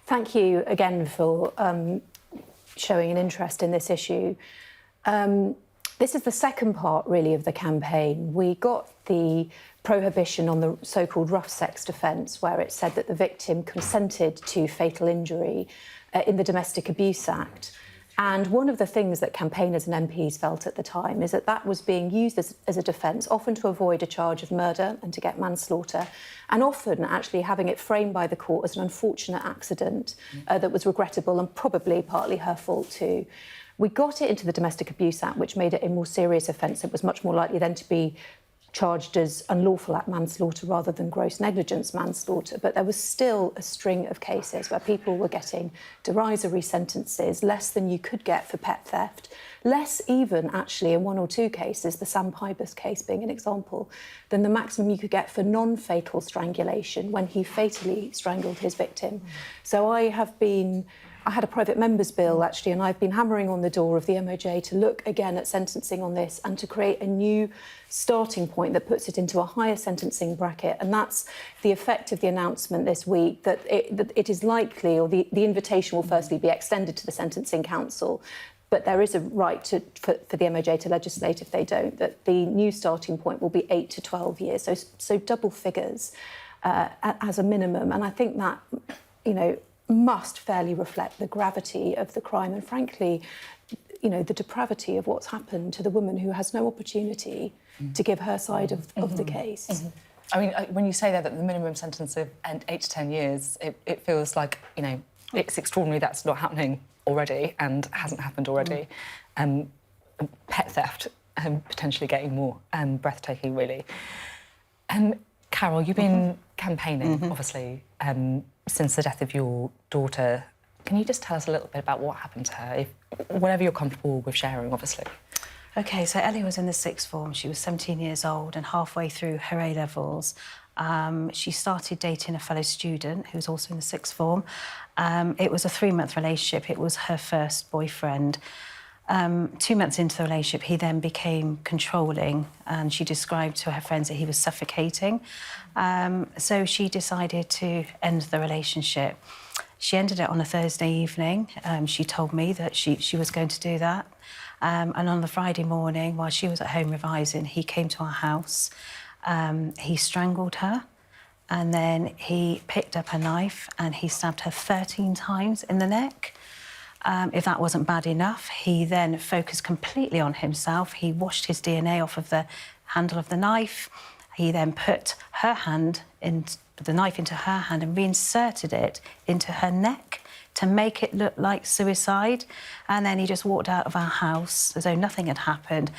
thank you again for showing an interest in this issue. This is the second part, really, of the campaign. We got the prohibition on the so-called rough sex defence, where it said that the victim consented to fatal injury in the Domestic Abuse Act. And one of the things that campaigners and MPs felt at the time is that that was being used as a defence, often to avoid a charge of murder and to get manslaughter, and often actually having it framed by the court as an unfortunate accident that was regrettable and probably partly her fault too. We got it into the Domestic Abuse Act, which made it a more serious offence. It was much more likely then to be charged as unlawful act manslaughter rather than gross negligence manslaughter. But there was still a string of cases where people were getting derisory sentences, less than you could get for pet theft, less even, actually, in one or two cases, the Sam Pybus case being an example, than the maximum you could get for non-fatal strangulation when he fatally strangled his victim. So I had a private member's bill, actually, and I've been hammering on the door of the MOJ to look again at sentencing on this and to create a new starting point that puts it into a higher sentencing bracket. And that's the effect of the announcement this week, that it is likely, or the invitation will firstly be extended to the Sentencing Council, but there is a right for the MOJ to legislate if they don't, that the new starting point will be 8 to 12 years, so double figures as a minimum. And I think that, must fairly reflect the gravity of the crime and, frankly, the depravity of what's happened to the woman who has no opportunity to give her side of the case. I mean, when you say that the minimum sentence of 8 to 10 years, it feels like, it's extraordinary that's not happening already and hasn't happened already. Pet theft potentially getting more breathtaking, really. Carole, you've been campaigning, obviously, since the death of your daughter. Can you just tell us a little bit about what happened to her, whatever you're comfortable with sharing, obviously? OK, so Ellie was in the sixth form. She was 17 years old, and halfway through her A-levels, she started dating a fellow student who was also in the sixth form. It was a 3-month relationship. It was her first boyfriend. 2 months into the relationship, he then became controlling, and she described to her friends that he was suffocating. So she decided to end the relationship. She ended it on a Thursday evening. She told me that she was going to do that. And on the Friday morning, while she was at home revising, he came to our house. He strangled her, and then he picked up a knife and he stabbed her 13 times in the neck. If that wasn't bad enough, he then focused completely on himself. He washed his DNA off of the handle of the knife. He then put the knife into her hand and reinserted it into her neck to make it look like suicide. And then he just walked out of our house as though nothing had happened,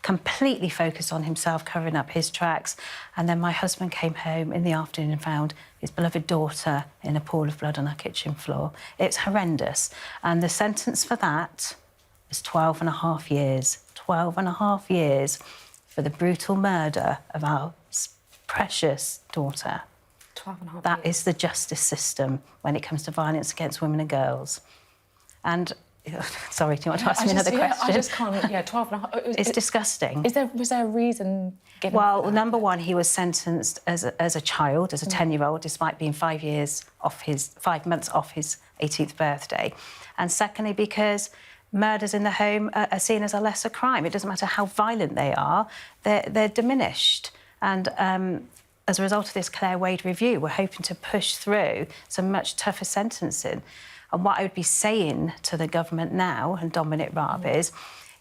completely focused on himself, covering up his tracks. And then my husband came home in the afternoon and found his beloved daughter in a pool of blood on our kitchen floor. It's horrendous. And the sentence for that is 12 and a half years. 12 and a half years for the brutal murder of our precious daughter. 12 and a half That years. is the justice system when it comes to violence against women and girls. And sorry, do you want to ask me another question? I just can't. 12 and a half. It's disgusting. Was there a reason given? Well, number one, he was sentenced as a child, as a 10-year-old, despite being 5 months off his 18th birthday. And secondly, because murders in the home are seen as a lesser crime. It doesn't matter how violent they are, they're diminished. And as a result of this Claire Wade review, we're hoping to push through some much tougher sentencing. And what I would be saying to the government now, and Dominic Raab, is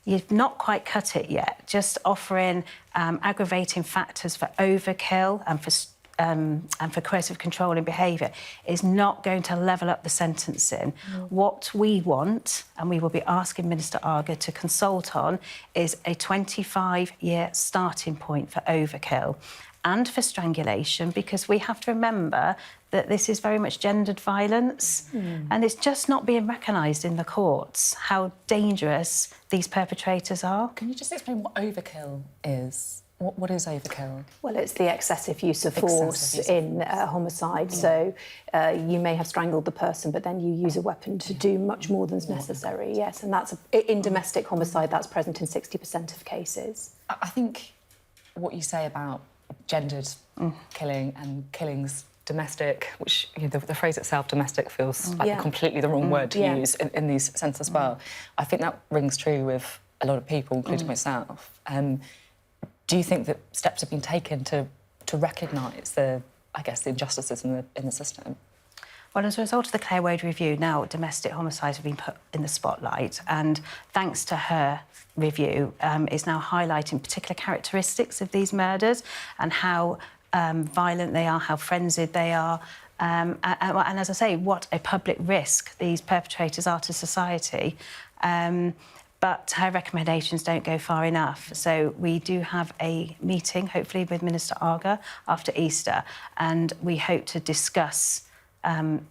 you've not quite cut it yet. Just offering aggravating factors for overkill and for coercive controlling behaviour is not going to level up the sentencing. What we want, and we will be asking Minister Arger to consult on, is a 25-year starting point for overkill and for strangulation, because we have to remember that this is very much gendered violence and it's just not being recognised in the courts how dangerous these perpetrators are. Can you just explain what overkill is? What is overkill? Well, it's the excessive use of force in homicide. Yeah. So you may have strangled the person, but then you use a weapon to do much more than's necessary. Yes, and that's in domestic homicide. That's present in 60% of cases. I think what you say about gendered killing and killings domestic, which the phrase itself, domestic, feels like completely the wrong word to use in these sense as well. I think that rings true with a lot of people, including myself. Do you think that steps have been taken to recognise the injustices in the system? Well, as a result of the Claire Wade review, now domestic homicides have been put in the spotlight, and thanks to her review, is now highlighting particular characteristics of these murders and how violent they are, how frenzied they are, and as I say, what a public risk these perpetrators are to society. But her recommendations don't go far enough. So we do have a meeting, hopefully, with Minister Arger after Easter, and we hope to discuss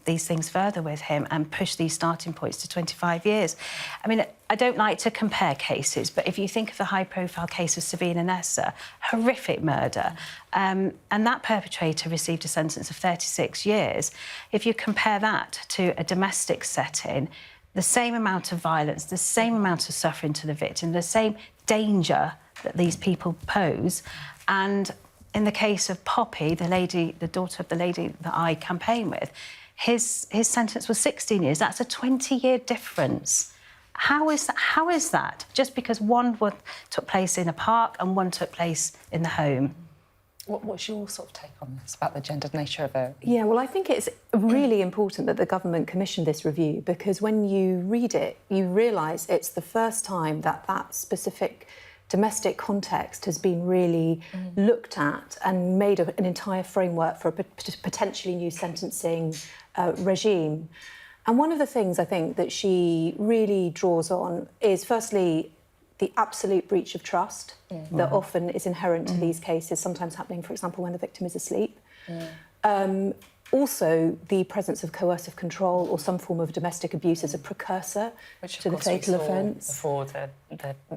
these things further with him and push these starting points to 25 years. I mean, I don't like to compare cases, but if you think of the high-profile case of Savina Nessa, horrific murder, and that perpetrator received a sentence of 36 years. If you compare that to a domestic setting, the same amount of violence, the same amount of suffering to the victim, the same danger that these people pose. And in the case of Poppy, the daughter of the lady that I campaign with, his sentence was 16 years. That's a 20-year difference. How is that? Just because one took place in a park and one took place in the home. What's your sort of take on this, about the gendered nature of it? Yeah, well, I think it's really important that the government commissioned this review, because when you read it, you realise it's the first time that that specific domestic context has been really looked at and made an entire framework for a potentially new sentencing regime. And one of the things I think that she really draws on is, firstly, the absolute breach of trust that often is inherent to these cases, sometimes happening, for example, when the victim is asleep. Also, the presence of coercive control or some form of domestic abuse as a precursor to the fatal offence. Before the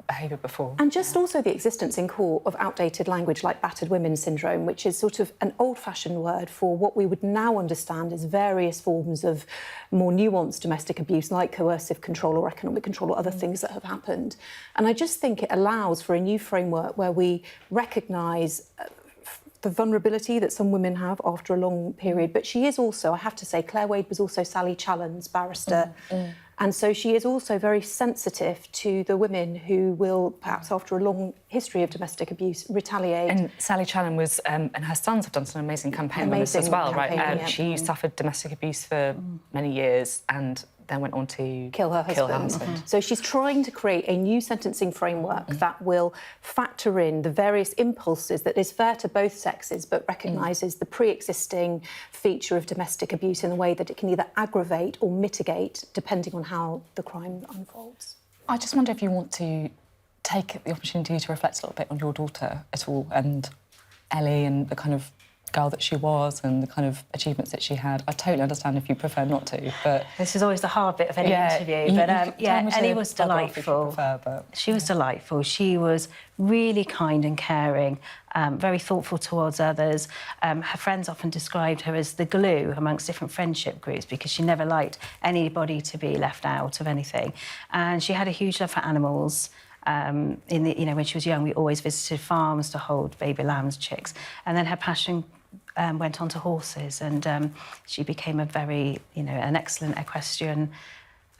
behaviour before. And just also the existence in court of outdated language like battered women syndrome, which is sort of an old-fashioned word for what we would now understand as various forms of more nuanced domestic abuse, like coercive control or economic control or other things that have happened. And I just think it allows for a new framework where we recognise the vulnerability that some women have after a long period. But she is also, I have to say, Claire Wade was also Sally Challen's barrister. And so she is also very sensitive to the women who will, perhaps after a long history of domestic abuse, retaliate. And Sally Challen was, and her sons have done some amazing campaign on this as well, right? She suffered domestic abuse for many years and then went on to kill her husband. So she's trying to create a new sentencing framework that will factor in the various impulses that is fair to both sexes but recognises the pre-existing feature of domestic abuse in a way that it can either aggravate or mitigate depending on how the crime unfolds. I just wonder if you want to take the opportunity to reflect a little bit on your daughter at all, and Ellie, and the kind of girl that she was and the kind of achievements that she had. I totally understand if you prefer not to, but... This is always the hard bit of any interview, but Ellie was delightful. She was delightful. She was really kind and caring, very thoughtful towards others. Her friends often described her as the glue amongst different friendship groups because she never liked anybody to be left out of anything. And she had a huge love for animals. When she was young, we always visited farms to hold baby lambs, chicks. And then her passion went on to horses, and she became a very, an excellent equestrian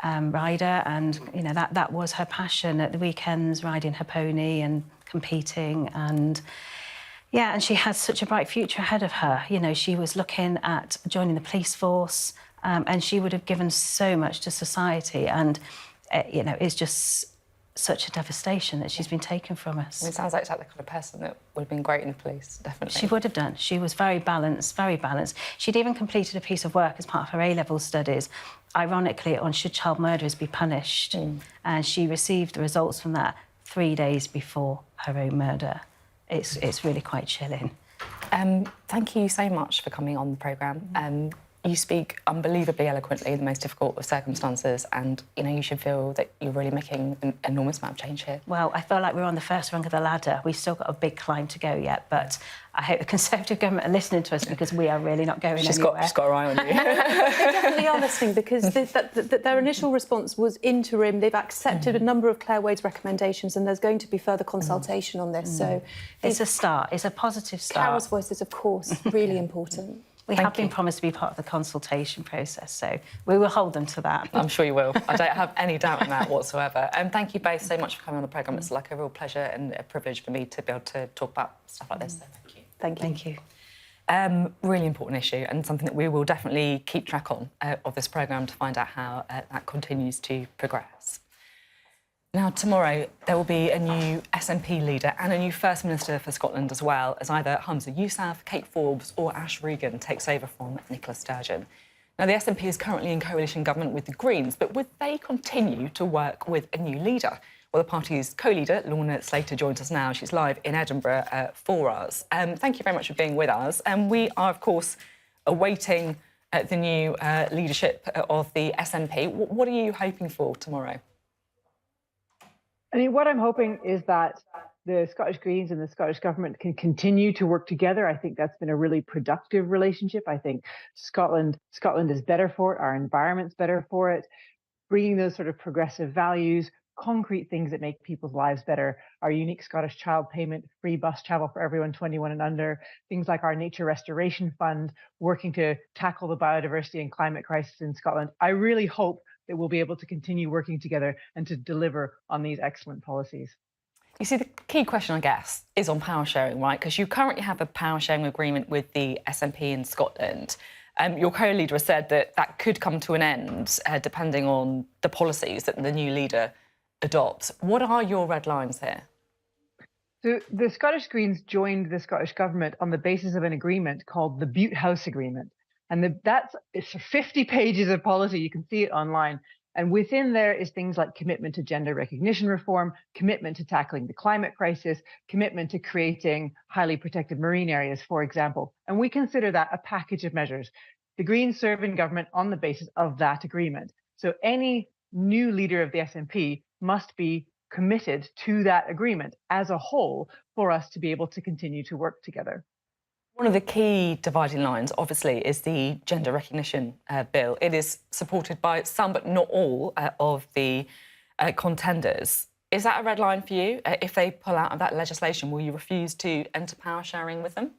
rider, and that was her passion at the weekends, riding her pony and competing, and she had such a bright future ahead of her. She was looking at joining the police force, and she would have given so much to society, and it's just such a devastation that she's been taken from us. It sounds like the kind of person that would have been great in the police, definitely. She would have done. She was very balanced, very balanced. She'd even completed a piece of work as part of her A-level studies, ironically, on should child murderers be punished. And she received the results from that 3 days before her own murder. It's really quite chilling. Thank you so much for coming on the programme. you speak unbelievably eloquently in the most difficult of circumstances, and you should feel that you're really making an enormous amount of change here. Well, I feel like we're on the first rung of the ladder. We've still got a big climb to go yet, but I hope the Conservative government are listening to us, because we are really not going anywhere. She's got her eye on you. They definitely are listening, because their initial response was interim. They've accepted a number of Claire Wade's recommendations, and there's going to be further consultation on this. So it's a start. It's a positive start. Carole's voice is, of course, really important. We have been promised to be part of the consultation process, so we will hold them to that. I'm sure you will. I don't have any doubt in that whatsoever. And thank you both so much for coming on the programme. It's like a real pleasure and a privilege for me to be able to talk about stuff like this. So thank you. Thank you. Really important issue, and something that we will definitely keep track on of this programme to find out how that continues to progress. Now, tomorrow, there will be a new SNP leader and a new First Minister for Scotland as well, as either Humza Yousaf, Kate Forbes or Ash Regan takes over from Nicola Sturgeon. Now, the SNP is currently in coalition government with the Greens, but would they continue to work with a new leader? Well, the party's co-leader, Lorna Slater, joins us now. She's live in Edinburgh for us. Thank you very much for being with us. And we are, of course, awaiting the new leadership of the SNP. What are you hoping for tomorrow? I mean, what I'm hoping is that the Scottish Greens and the Scottish Government can continue to work together. I think that's been a really productive relationship. I think Scotland is better for it. Our environment's better for it. Bringing those sort of progressive values, concrete things that make people's lives better, our unique Scottish child payment, free bus travel for everyone 21 and under, things like our Nature Restoration Fund, working to tackle the biodiversity and climate crisis in Scotland. I really hope that we'll be able to continue working together and to deliver on these excellent policies. You see, the key question, I guess, is on power sharing, right? Because you currently have a power sharing agreement with the SNP in Scotland. Your co-leader has said that that could come to an end depending on the policies that the new leader adopts. What are your red lines here? So the Scottish Greens joined the Scottish Government on the basis of an agreement called the Butte House Agreement. And it's 50 pages of policy. You can see it online. And within there is things like commitment to gender recognition reform, commitment to tackling the climate crisis, commitment to creating highly protected marine areas, for example. And we consider that a package of measures. The Greens serve in government on the basis of that agreement. So any new leader of the SNP must be committed to that agreement as a whole for us to be able to continue to work together. One of the key dividing lines, obviously, is the gender recognition bill. It is supported by some, but not all, of the contenders. Is that a red line for you? If they pull out of that legislation, will you refuse to enter power sharing with them?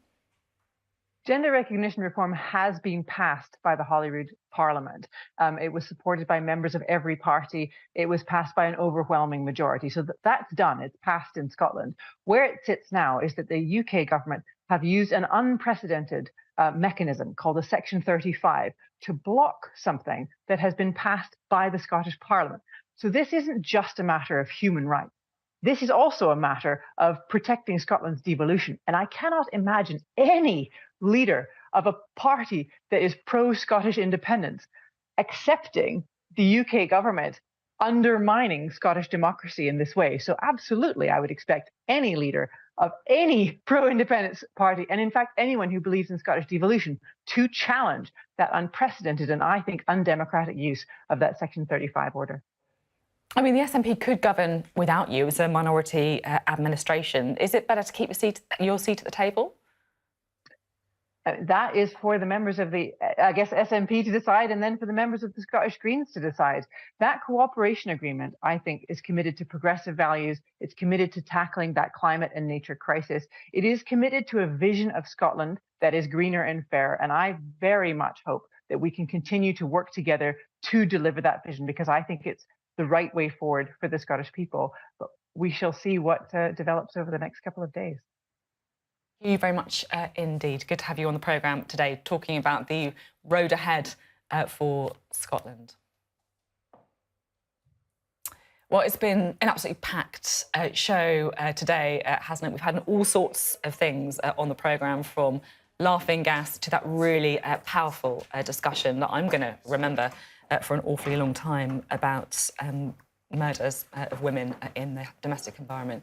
Gender recognition reform has been passed by the Holyrood Parliament. It was supported by members of every party. It was passed by an overwhelming majority. So that's done. It's passed in Scotland. Where it sits now is that the UK government have used an unprecedented mechanism called a Section 35 to block something that has been passed by the Scottish Parliament. So this isn't just a matter of human rights. This is also a matter of protecting Scotland's devolution. And I cannot imagine any leader of a party that is pro-Scottish independence accepting the UK government undermining Scottish democracy in this way. So absolutely, I would expect any leader of any pro-independence party, and in fact anyone who believes in Scottish devolution, to challenge that unprecedented and I think undemocratic use of that Section 35 order. I mean, the SNP could govern without you as a minority administration. Is it better to keep your seat at the table? That is for the members of the, I guess, SNP to decide, and then for the members of the Scottish Greens to decide. That cooperation agreement, I think, is committed to progressive values. It's committed to tackling that climate and nature crisis. It is committed to a vision of Scotland that is greener and fairer. And I very much hope that we can continue to work together to deliver that vision, because I think it's the right way forward for the Scottish people. But we shall see what develops over the next couple of days. Thank you very much indeed. Good to have you on the programme today, talking about the road ahead for Scotland. Well, it's been an absolutely packed show today, hasn't it? We've had all sorts of things on the programme, from laughing gas to that really powerful discussion that I'm going to remember for an awfully long time about murders of women in the domestic environment.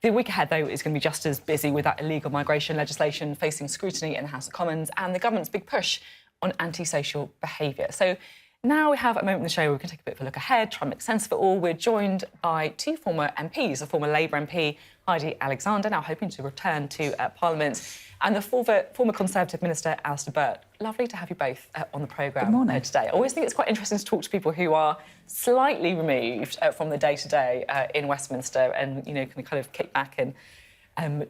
The week ahead, though, is going to be just as busy with that illegal migration legislation facing scrutiny in the House of Commons and the government's big push on antisocial behaviour. So now we have a moment in the show where we can take a bit of a look ahead, try and make sense of it all. We're joined by two former MPs, a former Labour MP, Heidi Alexander, now hoping to return to Parliament, and the former Conservative Minister, Alistair Burt. Lovely to have you both on the programme today. I always think it's quite interesting to talk to people who are slightly removed from the day-to-day in Westminster and, you know, can kind of kick back and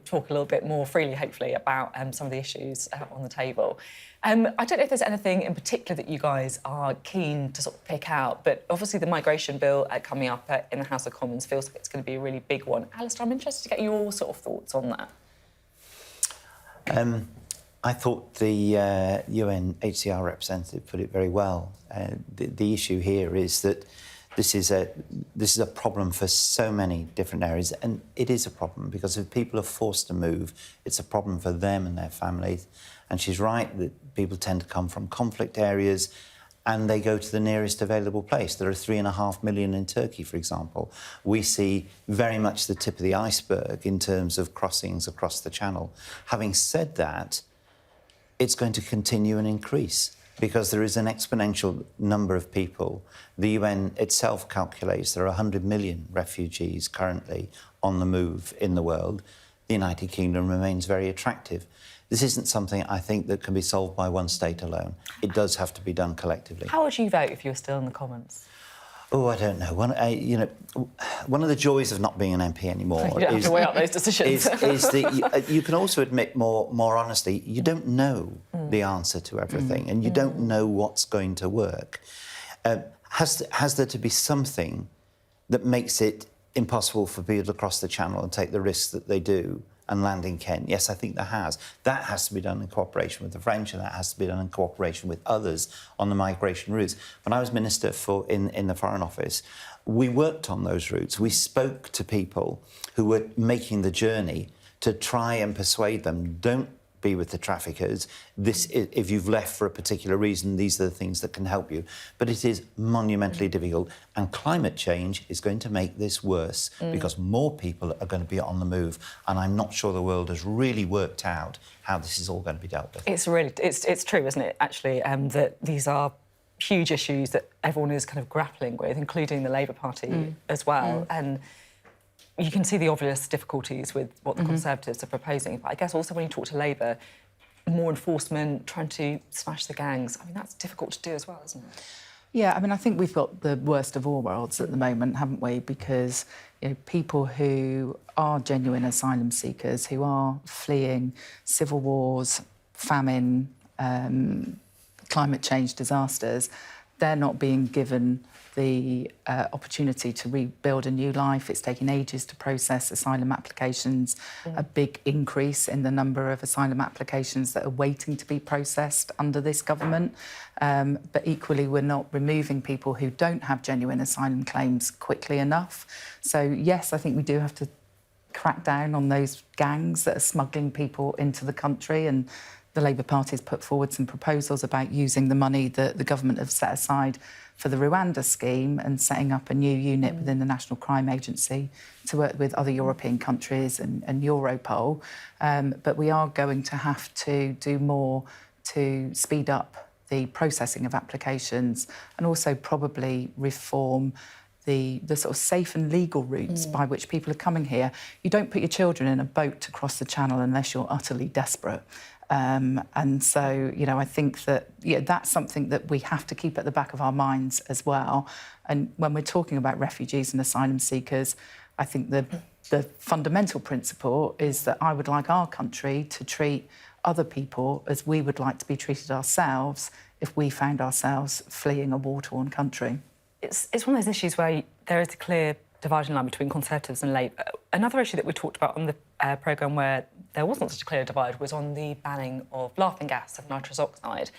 talk a little bit more freely, hopefully, about some of the issues on the table. I don't know if there's anything in particular that you guys are keen to sort of pick out, but obviously the migration bill coming up in the House of Commons feels like it's going to be a really big one. Alistair, I'm interested to get your sort of thoughts on that. I thought the UNHCR representative put it very well. The issue here is that this is a problem for so many different areas, and it is a problem because if people are forced to move, it's a problem for them and their families. And she's right that people tend to come from conflict areas and they go to the nearest available place. There are 3.5 million in Turkey, for example. We see very much the tip of the iceberg in terms of crossings across the Channel. Having said that, it's going to continue and increase because there is an exponential number of people. The UN itself calculates there are 100 million refugees currently on the move in the world. The United Kingdom remains very attractive. This isn't something, I think, that can be solved by one state alone. It does have to be done collectively. How would you vote if you were still in the Commons? Oh, I don't know. One of the joys of not being an MP anymore you don't have to weigh up those decisions. is that you can also admit more honestly, you don't know the answer to everything and you don't know what's going to work. Has there to be something that makes it impossible for people to cross the Channel and take the risks that they do and land in Kent? Yes, I think there has. That has to be done in cooperation with the French, and that has to be done in cooperation with others on the migration routes. When I was Minister in the Foreign Office, we worked on those routes. We spoke to people who were making the journey to try and persuade them, don't be with the traffickers. If you've left for a particular reason, these are the things that can help you. But it is monumentally difficult, and climate change is going to make this worse because more people are going to be on the move, and I'm not sure the world has really worked out how this is all going to be dealt with. It's true, isn't it, actually, that these are huge issues that everyone is kind of grappling with, including the Labour Party as well. And you can see the obvious difficulties with what the Conservatives are proposing. But I guess also when you talk to Labour, more enforcement, trying to smash the gangs, I mean, that's difficult to do as well, isn't it? Yeah, I mean, I think we've got the worst of all worlds at the moment, haven't we? Because, you know, people who are genuine asylum seekers, who are fleeing civil wars, famine, climate change disasters, they're not being given the opportunity to rebuild a new life. It's taking ages to process asylum applications, a big increase in the number of asylum applications that are waiting to be processed under this government. But equally, we're not removing people who don't have genuine asylum claims quickly enough. So, yes, I think we do have to crack down on those gangs that are smuggling people into the country, and the Labour Party has put forward some proposals about using the money that the government have set aside for the Rwanda scheme and setting up a new unit within the National Crime Agency to work with other European countries and Europol. But we are going to have to do more to speed up the processing of applications and also probably reform the sort of safe and legal routes by which people are coming here. You don't put your children in a boat to cross the Channel unless you're utterly desperate. And so, you know, I think that, yeah, that's something that we have to keep at the back of our minds as well. And when we're talking about refugees and asylum seekers, I think the fundamental principle is that I would like our country to treat other people as we would like to be treated ourselves if we found ourselves fleeing a war-torn country. It's one of those issues where there is a clear dividing line between Conservatives and Labour. Another issue that we talked about on the programme where there wasn't such a clear divide was on the banning of laughing gas, of nitrous oxide.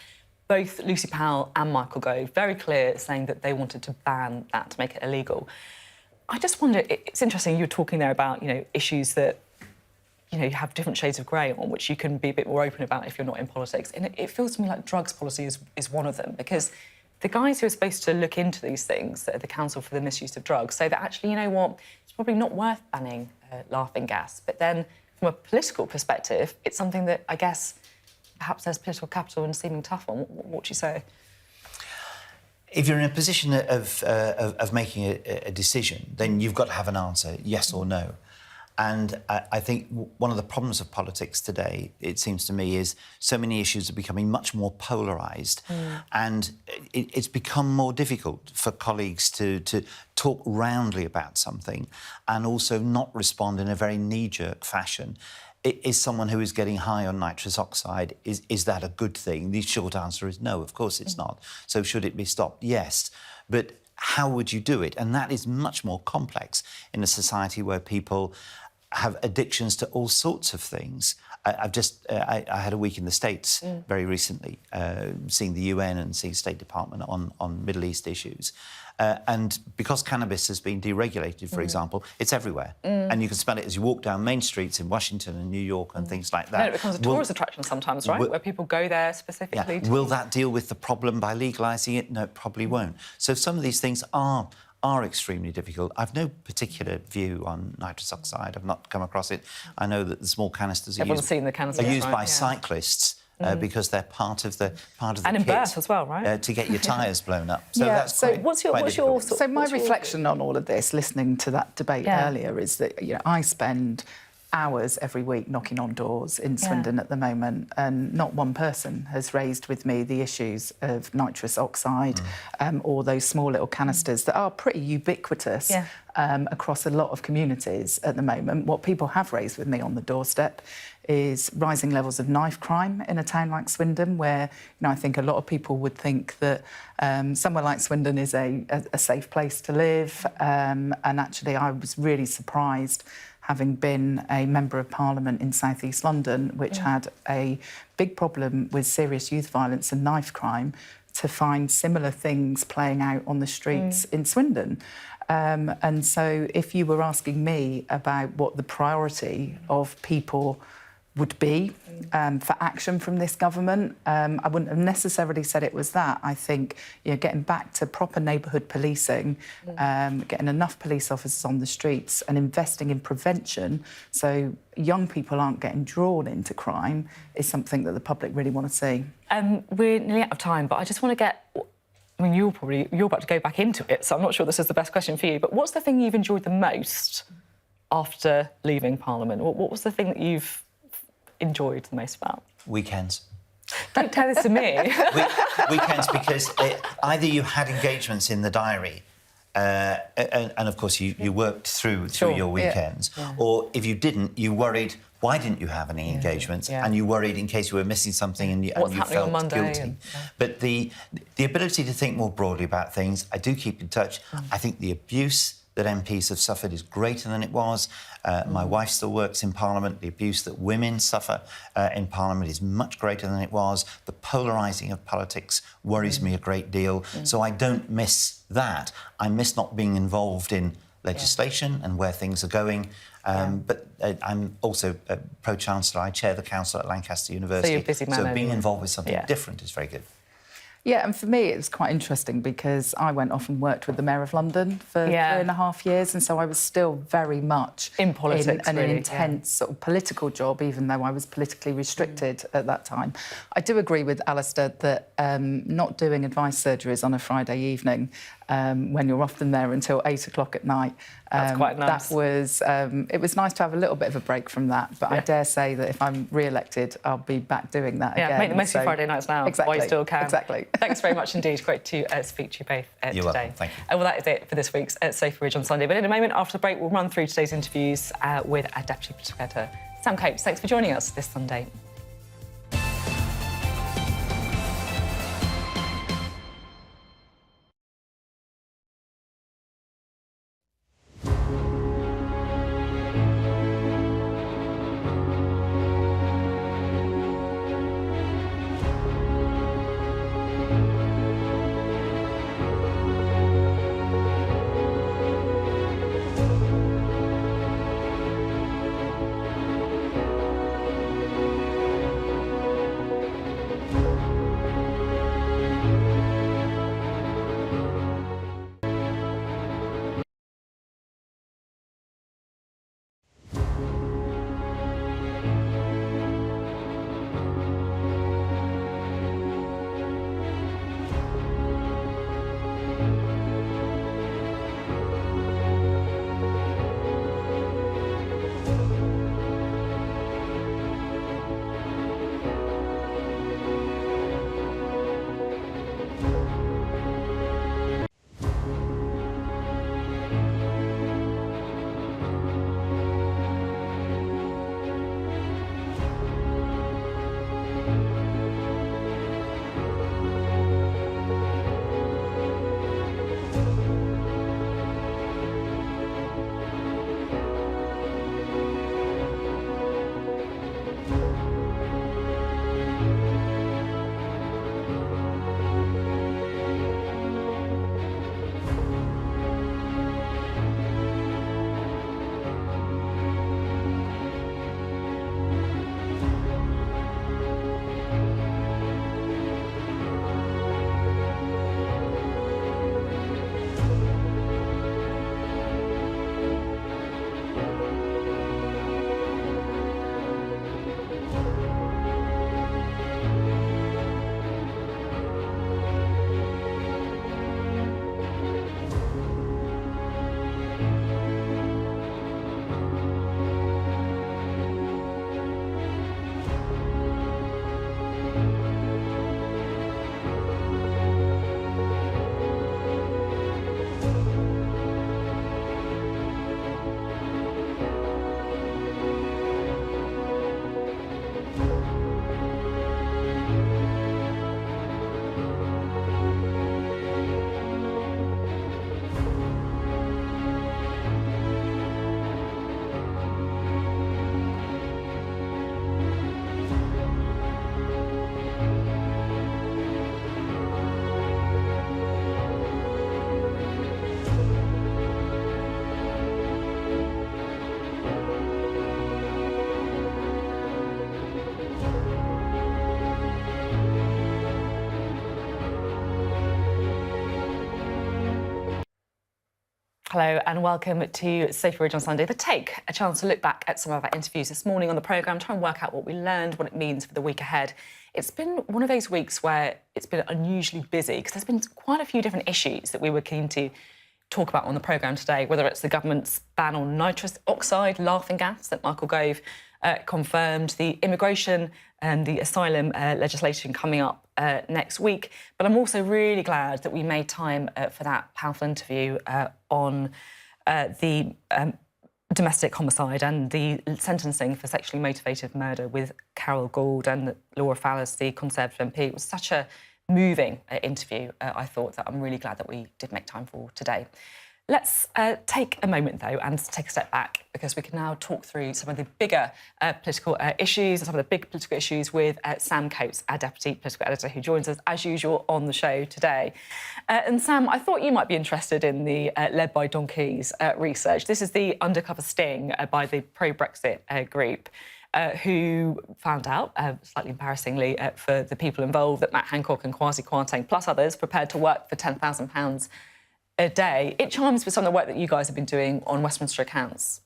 Both Lucy Powell and Michael Gove very clear saying that they wanted to ban that to make it illegal. I just wonder, it's interesting, you were talking there about, you know, issues that, you know, you have different shades of grey on, which you can be a bit more open about if you're not in politics. And it feels to me like drugs policy is one of them, because the guys who are supposed to look into these things, the Council for the Misuse of Drugs, say that actually, you know what, it's probably not worth banning laughing gas. But then, from a political perspective, it's something that I guess perhaps there's political capital in seeming tough one. What do you say? If you're in a position of making a decision, then you've got to have an answer, yes or no. And I think one of the problems of politics today, it seems to me, is so many issues are becoming much more polarised, and it's become more difficult for colleagues to talk roundly about something and also not respond in a very knee-jerk fashion. Is someone who is getting high on nitrous oxide, is that a good thing? The short answer is no, of course it's not. So should it be stopped? Yes. But how would you do it? And that is much more complex in a society where people have addictions to all sorts of things. I had a week in the States very recently, seeing the UN and seeing State Department on Middle East issues. And because cannabis has been deregulated, for example, it's everywhere. And you can smell it as you walk down main streets in Washington and New York and things like that. No, it becomes a tourist attraction sometimes, right? Where people go there specifically. Yeah. Will that deal with the problem by legalising it? No, it probably won't. So some of these things are extremely difficult. I've no particular view on nitrous oxide. I've not come across it. I know that the small canisters are used by cyclists because they're part of the and in kit, birth as well, right? to get your tyres blown up. So yeah. that's So what's your so my reflection on all of this, listening to that debate earlier, is that I spend hours every week knocking on doors in Swindon at the moment, and not one person has raised with me the issues of nitrous oxide or those small little canisters that are pretty ubiquitous across a lot of communities at the moment. What people have raised with me on the doorstep is rising levels of knife crime in a town like Swindon, where I think a lot of people would think that somewhere like Swindon is a safe place to live, and actually I was really surprised, having been a Member of Parliament in South East London, which had a big problem with serious youth violence and knife crime, to find similar things playing out on the streets in Swindon. And so if you were asking me about what the priority of people would be for action from this government, I wouldn't have necessarily said it was that. I think getting back to proper neighbourhood policing, getting enough police officers on the streets and investing in prevention so young people aren't getting drawn into crime is something that the public really want to see. We're nearly out of time, but I just want to get... I mean, you're about to go back into it, so I'm not sure this is the best question for you, but what's the thing you've enjoyed the most after leaving Parliament? What was the thing that you've enjoyed the most about? Weekends. Don't tell this to me. Weekends, because either you had engagements in the diary, and of course you worked through your weekends, or if you didn't, you worried, why didn't you have any engagements? And you worried in case you were missing something and you felt guilty. But the ability to think more broadly about things, I do keep in touch. I think the abuse that MPs have suffered is greater than it was. My wife still works in Parliament. The abuse that women suffer in Parliament is much greater than it was. The polarising of politics worries me a great deal. So I don't miss that. I miss not being involved in legislation and where things are going. But I'm also a Pro-Chancellor. I chair the council at Lancaster University. So you're a busy man. So being involved with something different is very good. Yeah, and for me, it was quite interesting because I went off and worked with the Mayor of London for 3.5 years, and so I was still very much in politics, in an intense sort of political job, even though I was politically restricted at that time. I do agree with Alistair that not doing advice surgeries on a Friday evening when you're often there until 8 o'clock at night. That's quite nice. That was, it was nice to have a little bit of a break from that, but I dare say that if I'm re-elected, I'll be back doing that again. Make the most of Friday nights now, while you still can. Exactly. Thanks very much indeed. Great to speak to you both today. You're welcome. Thank you. Well, that is it for this week's Sophy Ridge on Sunday. But in a moment, after the break, we'll run through today's interviews with our Deputy Political Editor, Sam Coates. Thanks for joining us this Sunday. Hello and welcome to Sophy Ridge on Sunday. The Take, a chance to look back at some of our interviews this morning on the programme, try and work out what we learned, what it means for the week ahead. It's been one of those weeks where it's been unusually busy because there's been quite a few different issues that we were keen to talk about on the programme today, whether it's the government's ban on nitrous oxide, laughing gas that Michael Gove confirmed, the immigration and the asylum legislation coming up next week. But I'm also really glad that we made time for that powerful interview on the domestic homicide and the sentencing for sexually motivated murder with Carole Gould and Laura Farris, the Conservative MP. It was such a moving interview, I thought, that I'm really glad that we did make time for today. Let's take a moment, though, and take a step back, because we can now talk through some of the bigger political issues and some of the big political issues with Sam Coates, our Deputy Political Editor, who joins us, as usual, on the show today. And Sam, I thought you might be interested in the Led by Donkeys research. This is the undercover sting by the pro-Brexit group, who found out, slightly embarrassingly for the people involved, that Matt Hancock and Kwasi Kwarteng, plus others, prepared to work for £10,000 a day. It chimes with some of the work that you guys have been doing on Westminster accounts.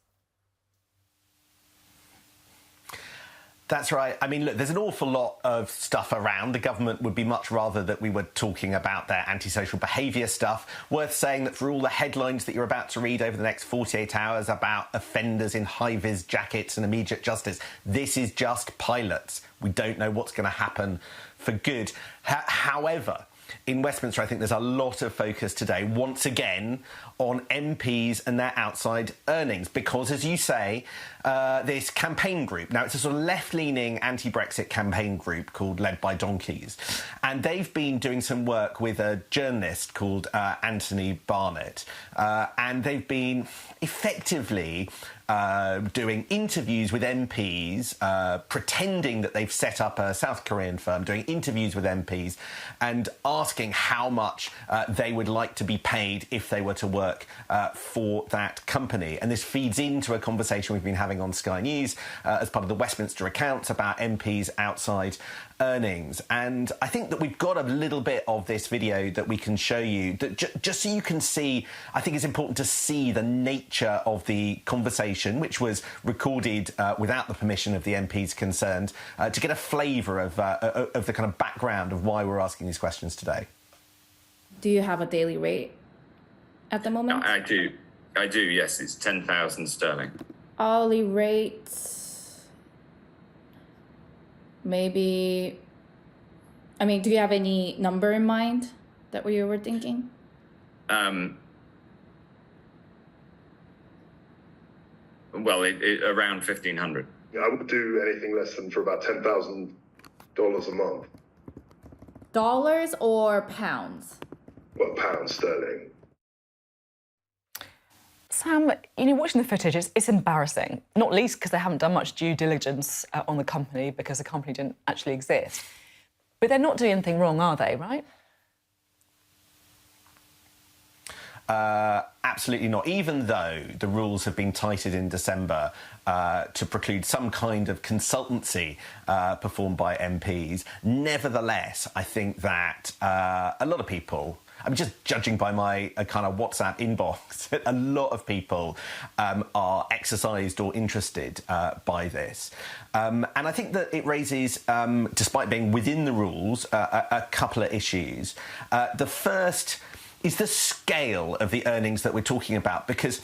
That's right. I mean, look, there's an awful lot of stuff around. The government would be much rather that we were talking about their antisocial behaviour stuff. Worth saying that for all the headlines that you're about to read over the next 48 hours about offenders in high-vis jackets and immediate justice, this is just pilots. We don't know what's going to happen for good. However, in Westminster, I think there's a lot of focus today, once again, on MPs and their outside earnings. Because, as you say, this campaign group, now it's a sort of left-leaning anti-Brexit campaign group called Led by Donkeys, and they've been doing some work with a journalist called Anthony Barnett, and they've been effectively doing interviews with MPs, pretending that they've set up a South Korean firm, doing interviews with MPs and asking how much they would like to be paid if they were to work for that company. And this feeds into a conversation we've been having on Sky News as part of the Westminster accounts about MPs' outside earnings. And I think that we've got a little bit of this video that we can show you, that just so you can see. I think it's important to see the nature of the conversation, which was recorded without the permission of the MPs concerned, to get a flavour of the kind of background of why we're asking these questions today. Do you have a daily rate at the moment? I do, yes. It's 10,000 sterling. Hourly rate, maybe, I mean, do you have any number in mind that you were thinking? Well, around 1,500. I would do anything less than for about $10,000 a month. Dollars or pounds? Well, pounds sterling. Sam, you know, watching the footage, it's embarrassing, not least because they haven't done much due diligence on the company because the company didn't actually exist. But they're not doing anything wrong, are they, right? Absolutely not. Even though the rules have been tightened in December to preclude some kind of consultancy performed by MPs, nevertheless, I think that a lot of people, I mean, just judging by my kind of WhatsApp inbox, a lot of people are exercised or interested by this. And I think that it raises, despite being within the rules, a couple of issues. The first is the scale of the earnings that we're talking about, because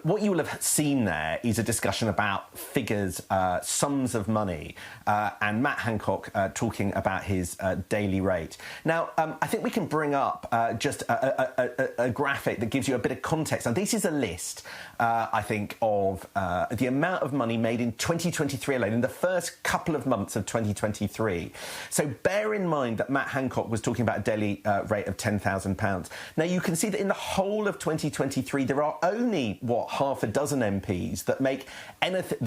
what you will have seen there is a discussion about figures, sums of money, and Matt Hancock talking about his daily rate. Now, I think we can bring up just a graphic that gives you a bit of context. And this is a list, I think, of the amount of money made in 2023 alone, in the first couple of months of 2023. So bear in mind that Matt Hancock was talking about a daily rate of £10,000. Now, you can see that in the whole of 2023, there are only, half a dozen MPs that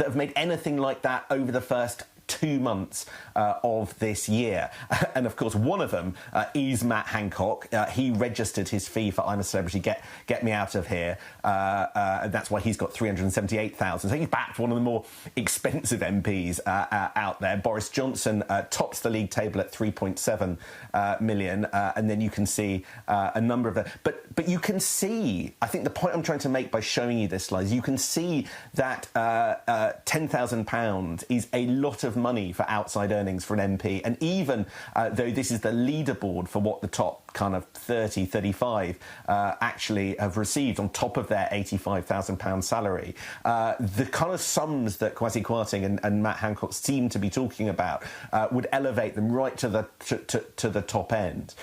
have made anything like that over the first 2 months of this year. And of course, one of them is Matt Hancock. He registered his fee for I'm a Celebrity, Get Me Out of Here. And that's why he's got 378,000. So he's backed one of the more expensive MPs out there. Boris Johnson tops the league table at 3.7 million. And then you can see a number of... But you can see, I think the point I'm trying to make by showing you this slide is you can see that £10,000 is a lot of money for outside earnings for an MP. And even though this is the leaderboard for what the top kind of 30, 35 actually have received on top of their £85,000 salary, the kind of sums that Kwasi Kwarteng and Matt Hancock seem to be talking about would elevate them right to the top end.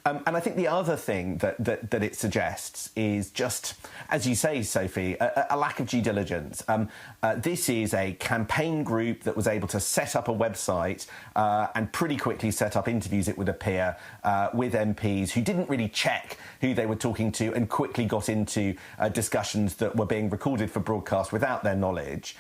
And I think the other thing that it suggests is just, as you say, Sophie, a lack of due diligence. This is a campaign group that was able to set up a website and pretty quickly set up interviews, it would appear, with MPs who didn't really check who they were talking to and quickly got into discussions that were being recorded for broadcast without their knowledge.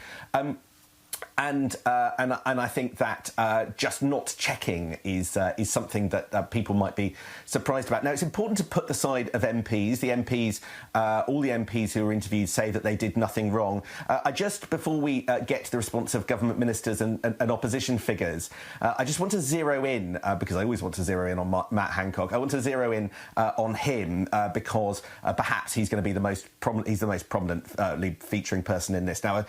And I think that just not checking is something that people might be surprised about. Now, it's important to put the side of MPs. The MPs, all the MPs who were interviewed say that they did nothing wrong. Before we get to the response of government ministers and opposition figures, I just want to zero in, because I always want to zero in on Matt Hancock. I want to zero in on him because perhaps he's going to be the most prominent. He's the most prominently featuring person in this. Now,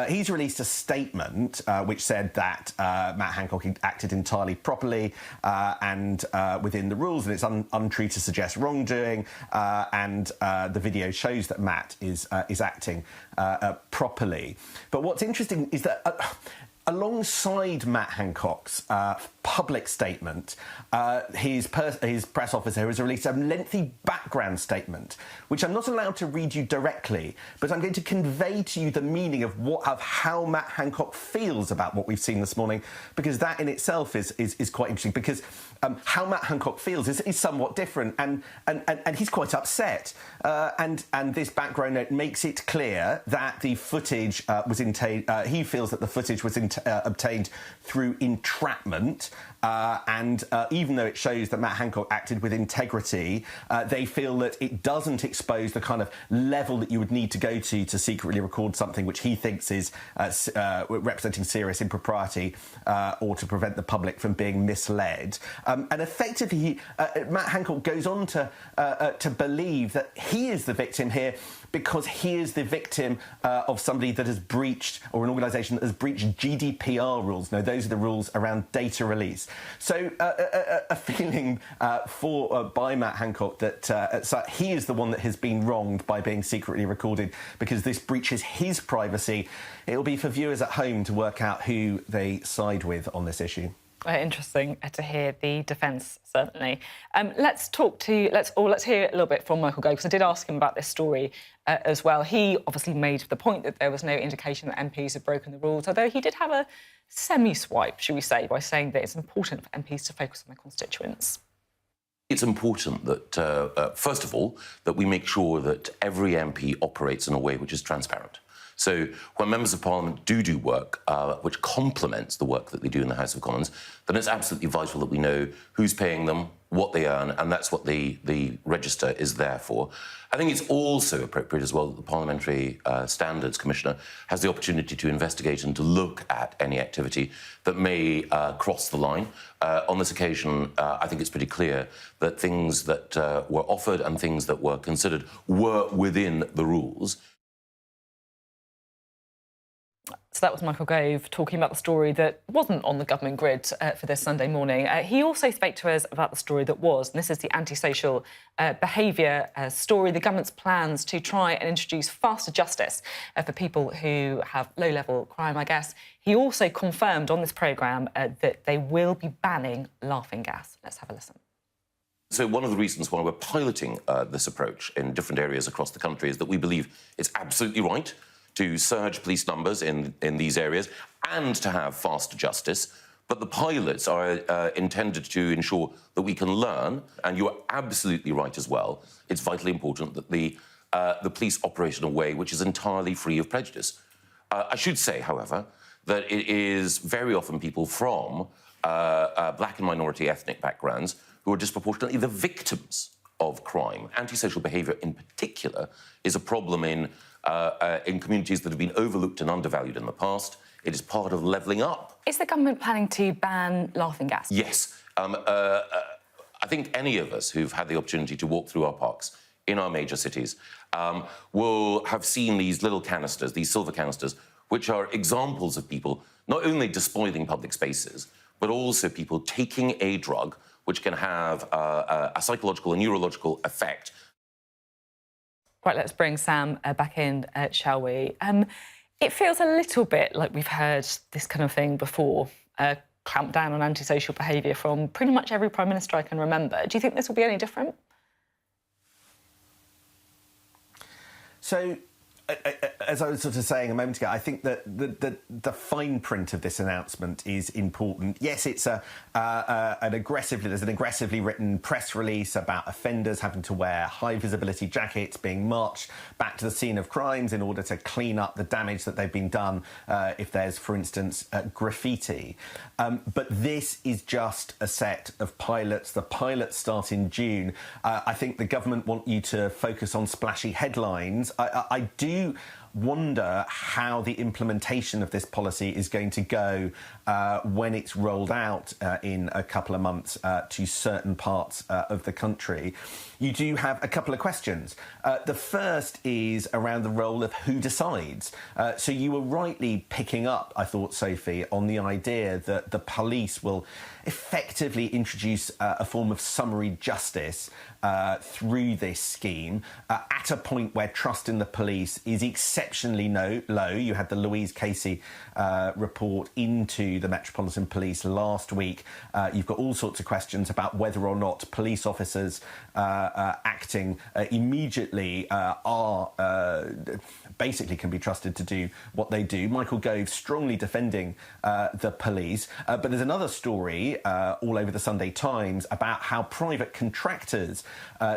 he's released a statement which said that Matt Hancock acted entirely properly and within the rules, and it's untrue to suggest wrongdoing. And the video shows that Matt is acting properly. But what's interesting is that alongside Matt Hancock's public statement, his press officer has released a lengthy background statement, which I'm not allowed to read you directly, but I'm going to convey to you the meaning of how Matt Hancock feels about what we've seen this morning, because that in itself is quite interesting, because how Matt Hancock feels is somewhat different, and he's quite upset. And this background note makes it clear that the footage was he feels that the footage was obtained through entrapment. And even though it shows that Matt Hancock acted with integrity, they feel that it doesn't expose the kind of level that you would need to go to secretly record something which he thinks is representing serious impropriety or to prevent the public from being misled. And effectively, Matt Hancock goes on to believe that he is the victim here because he is the victim of somebody that has breached, or an organisation that has breached GDPR rules. No, those are the rules around data release. So a feeling by Matt Hancock that he is the one that has been wronged by being secretly recorded because this breaches his privacy. It will be for viewers at home to work out who they side with on this issue. Interesting to hear the defence, certainly. Let's hear a little bit from Michael Gove, because I did ask him about this story as well. He obviously made the point that there was no indication that MPs had broken the rules, although he did have a semi-swipe, should we say, by saying that it's important for MPs to focus on their constituents. It's important that, first of all, that we make sure that every MP operates in a way which is transparent. So when members of Parliament do work which complements the work that they do in the House of Commons, then it's absolutely vital that we know who's paying them, what they earn, and that's what the register is there for. I think it's also appropriate as well that the Parliamentary Standards Commissioner has the opportunity to investigate and to look at any activity that may cross the line. On this occasion, I think it's pretty clear that things that were offered and things that were considered were within the rules. So that was Michael Gove talking about the story that wasn't on the government grid for this Sunday morning. He also spoke to us about the story that was, and this is the antisocial behaviour story, the government's plans to try and introduce faster justice for people who have low-level crime, I guess. He also confirmed on this programme that they will be banning laughing gas. Let's have a listen. So one of the reasons why we're piloting this approach in different areas across the country is that we believe it's absolutely right to surge police numbers in these areas and to have faster justice. But the pilots are intended to ensure that we can learn, and you're absolutely right as well. It's vitally important that the police operate in a way which is entirely free of prejudice. I should say, however, that it is very often people from black and minority ethnic backgrounds who are disproportionately the victims of crime. Antisocial behaviour, in particular, is a problem in communities that have been overlooked and undervalued in the past. It is part of levelling up. Is the government planning to ban laughing gas? Yes. I think any of us who've had the opportunity to walk through our parks in our major cities will have seen these little canisters, these silver canisters, which are examples of people not only despoiling public spaces, but also people taking a drug which can have a psychological and neurological effect. Right, let's bring Sam back in, shall we? It feels a little bit like we've heard this kind of thing before, clamp down on antisocial behaviour from pretty much every Prime Minister I can remember. Do you think this will be any different? So, as I was sort of saying a moment ago, I think that the fine print of this announcement is important. Yes, it's there's an aggressively written press release about offenders having to wear high visibility jackets, being marched back to the scene of crimes in order to clean up the damage that they've been done if there's, for instance, graffiti. But this is just a set of pilots. The pilots start in June. I think the government want you to focus on splashy headlines. I do wonder how the implementation of this policy is going to go when it's rolled out in a couple of months to certain parts of the country. You do have a couple of questions. The first is around the role of who decides. So you were rightly picking up, I thought, Sophie, on the idea that the police will effectively introduce a form of summary justice through this scheme at a point where trust in the police is exceptionally low. You had the Louise Casey report into the Metropolitan Police last week. You've got all sorts of questions about whether or not police officers acting immediately are basically can be trusted to do what they do. Michael Gove strongly defending the police. But there's another story all over the Sunday Times about how private contractors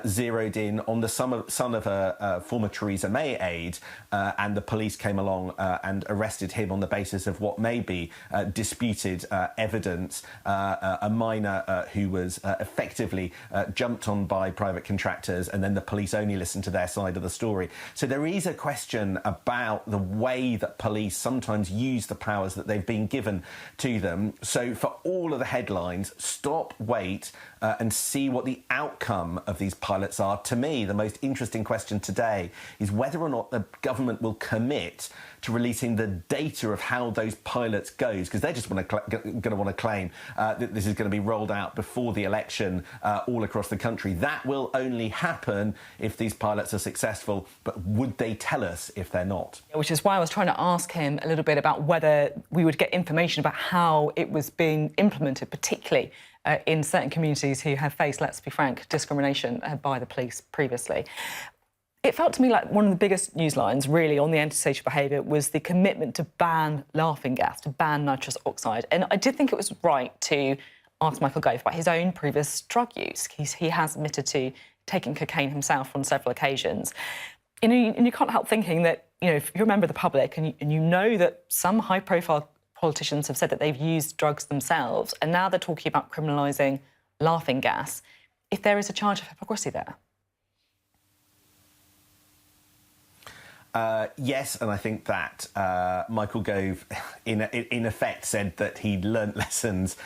zeroed in on the son of a former Theresa May aide, and the police came along and arrested him on the basis of what may be disputed evidence, a minor who was effectively jumped on by private contractors, and then the police only listened to their side of the story. So there is a question about the way that police sometimes use the powers that they've been given to them. So for all of the headlines, stop, wait, and see what the outcome of these pilots are. To me, the most interesting question today is whether or not the government will commit to releasing the data of how those pilots goes, because they're just going to want to claim that this is going to be rolled out before the election all across the country. That will only happen if these pilots are successful, but would they tell us if they're not? Which is why I was trying to ask him a little bit about whether we would get information about how it was being implemented, particularly in certain communities who have faced, let's be frank, discrimination by the police previously. It felt to me like one of the biggest news lines, really, on the antisocial behaviour was the commitment to ban laughing gas, to ban nitrous oxide. And I did think it was right to ask Michael Gove about his own previous drug use. He has admitted to taking cocaine himself on several occasions. And you can't help thinking that, if you're a member of the public and you know that some high-profile politicians have said that they've used drugs themselves, and now they're talking about criminalising laughing gas, if there is a charge of hypocrisy there. Yes, and I think that Michael Gove, in effect, said that he'd learnt lessons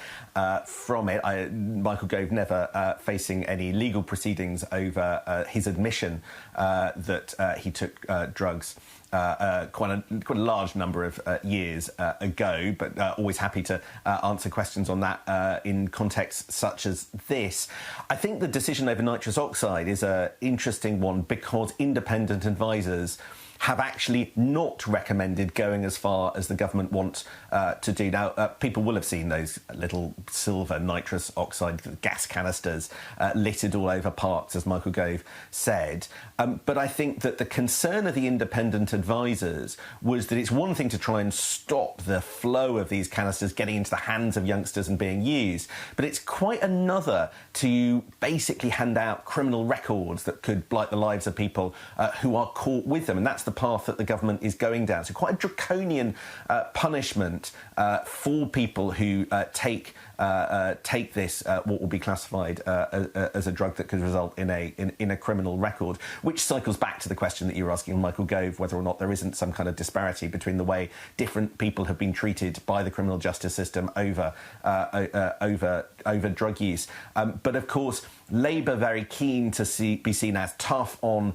from it. Michael Gove never facing any legal proceedings over his admission that he took drugs quite a large number of years ago, but always happy to answer questions on that in contexts such as this. I think the decision over nitrous oxide is an interesting one because independent advisors have actually not recommended going as far as the government wants to do. Now, people will have seen those little silver nitrous oxide gas canisters littered all over parks, as Michael Gove said. But I think that the concern of the independent advisors was that it's one thing to try and stop the flow of these canisters getting into the hands of youngsters and being used, but it's quite another to basically hand out criminal records that could blight the lives of people who are caught with them, and that's the path that the government is going down. So quite a draconian punishment for people who take this, what will be classified as a drug that could result in a criminal record, which cycles back to the question that you were asking Michael Gove, whether or not there isn't some kind of disparity between the way different people have been treated by the criminal justice system over drug use. But of course, Labour very keen to be seen as tough on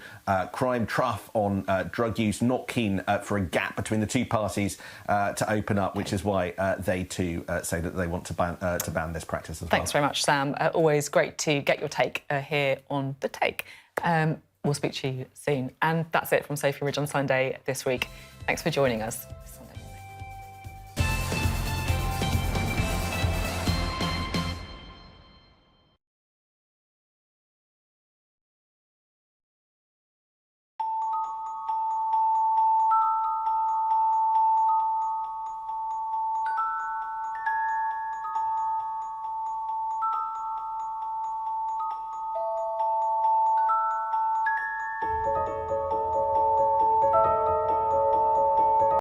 crime, tough on drug use, not keen for a gap between the two parties to open up, which is why they too say that they want to ban this practice as well. Thanks very much, Sam. Always great to get your take here on The Take. We'll speak to you soon. And that's it from Sophy Ridge on Sunday this week. Thanks for joining us.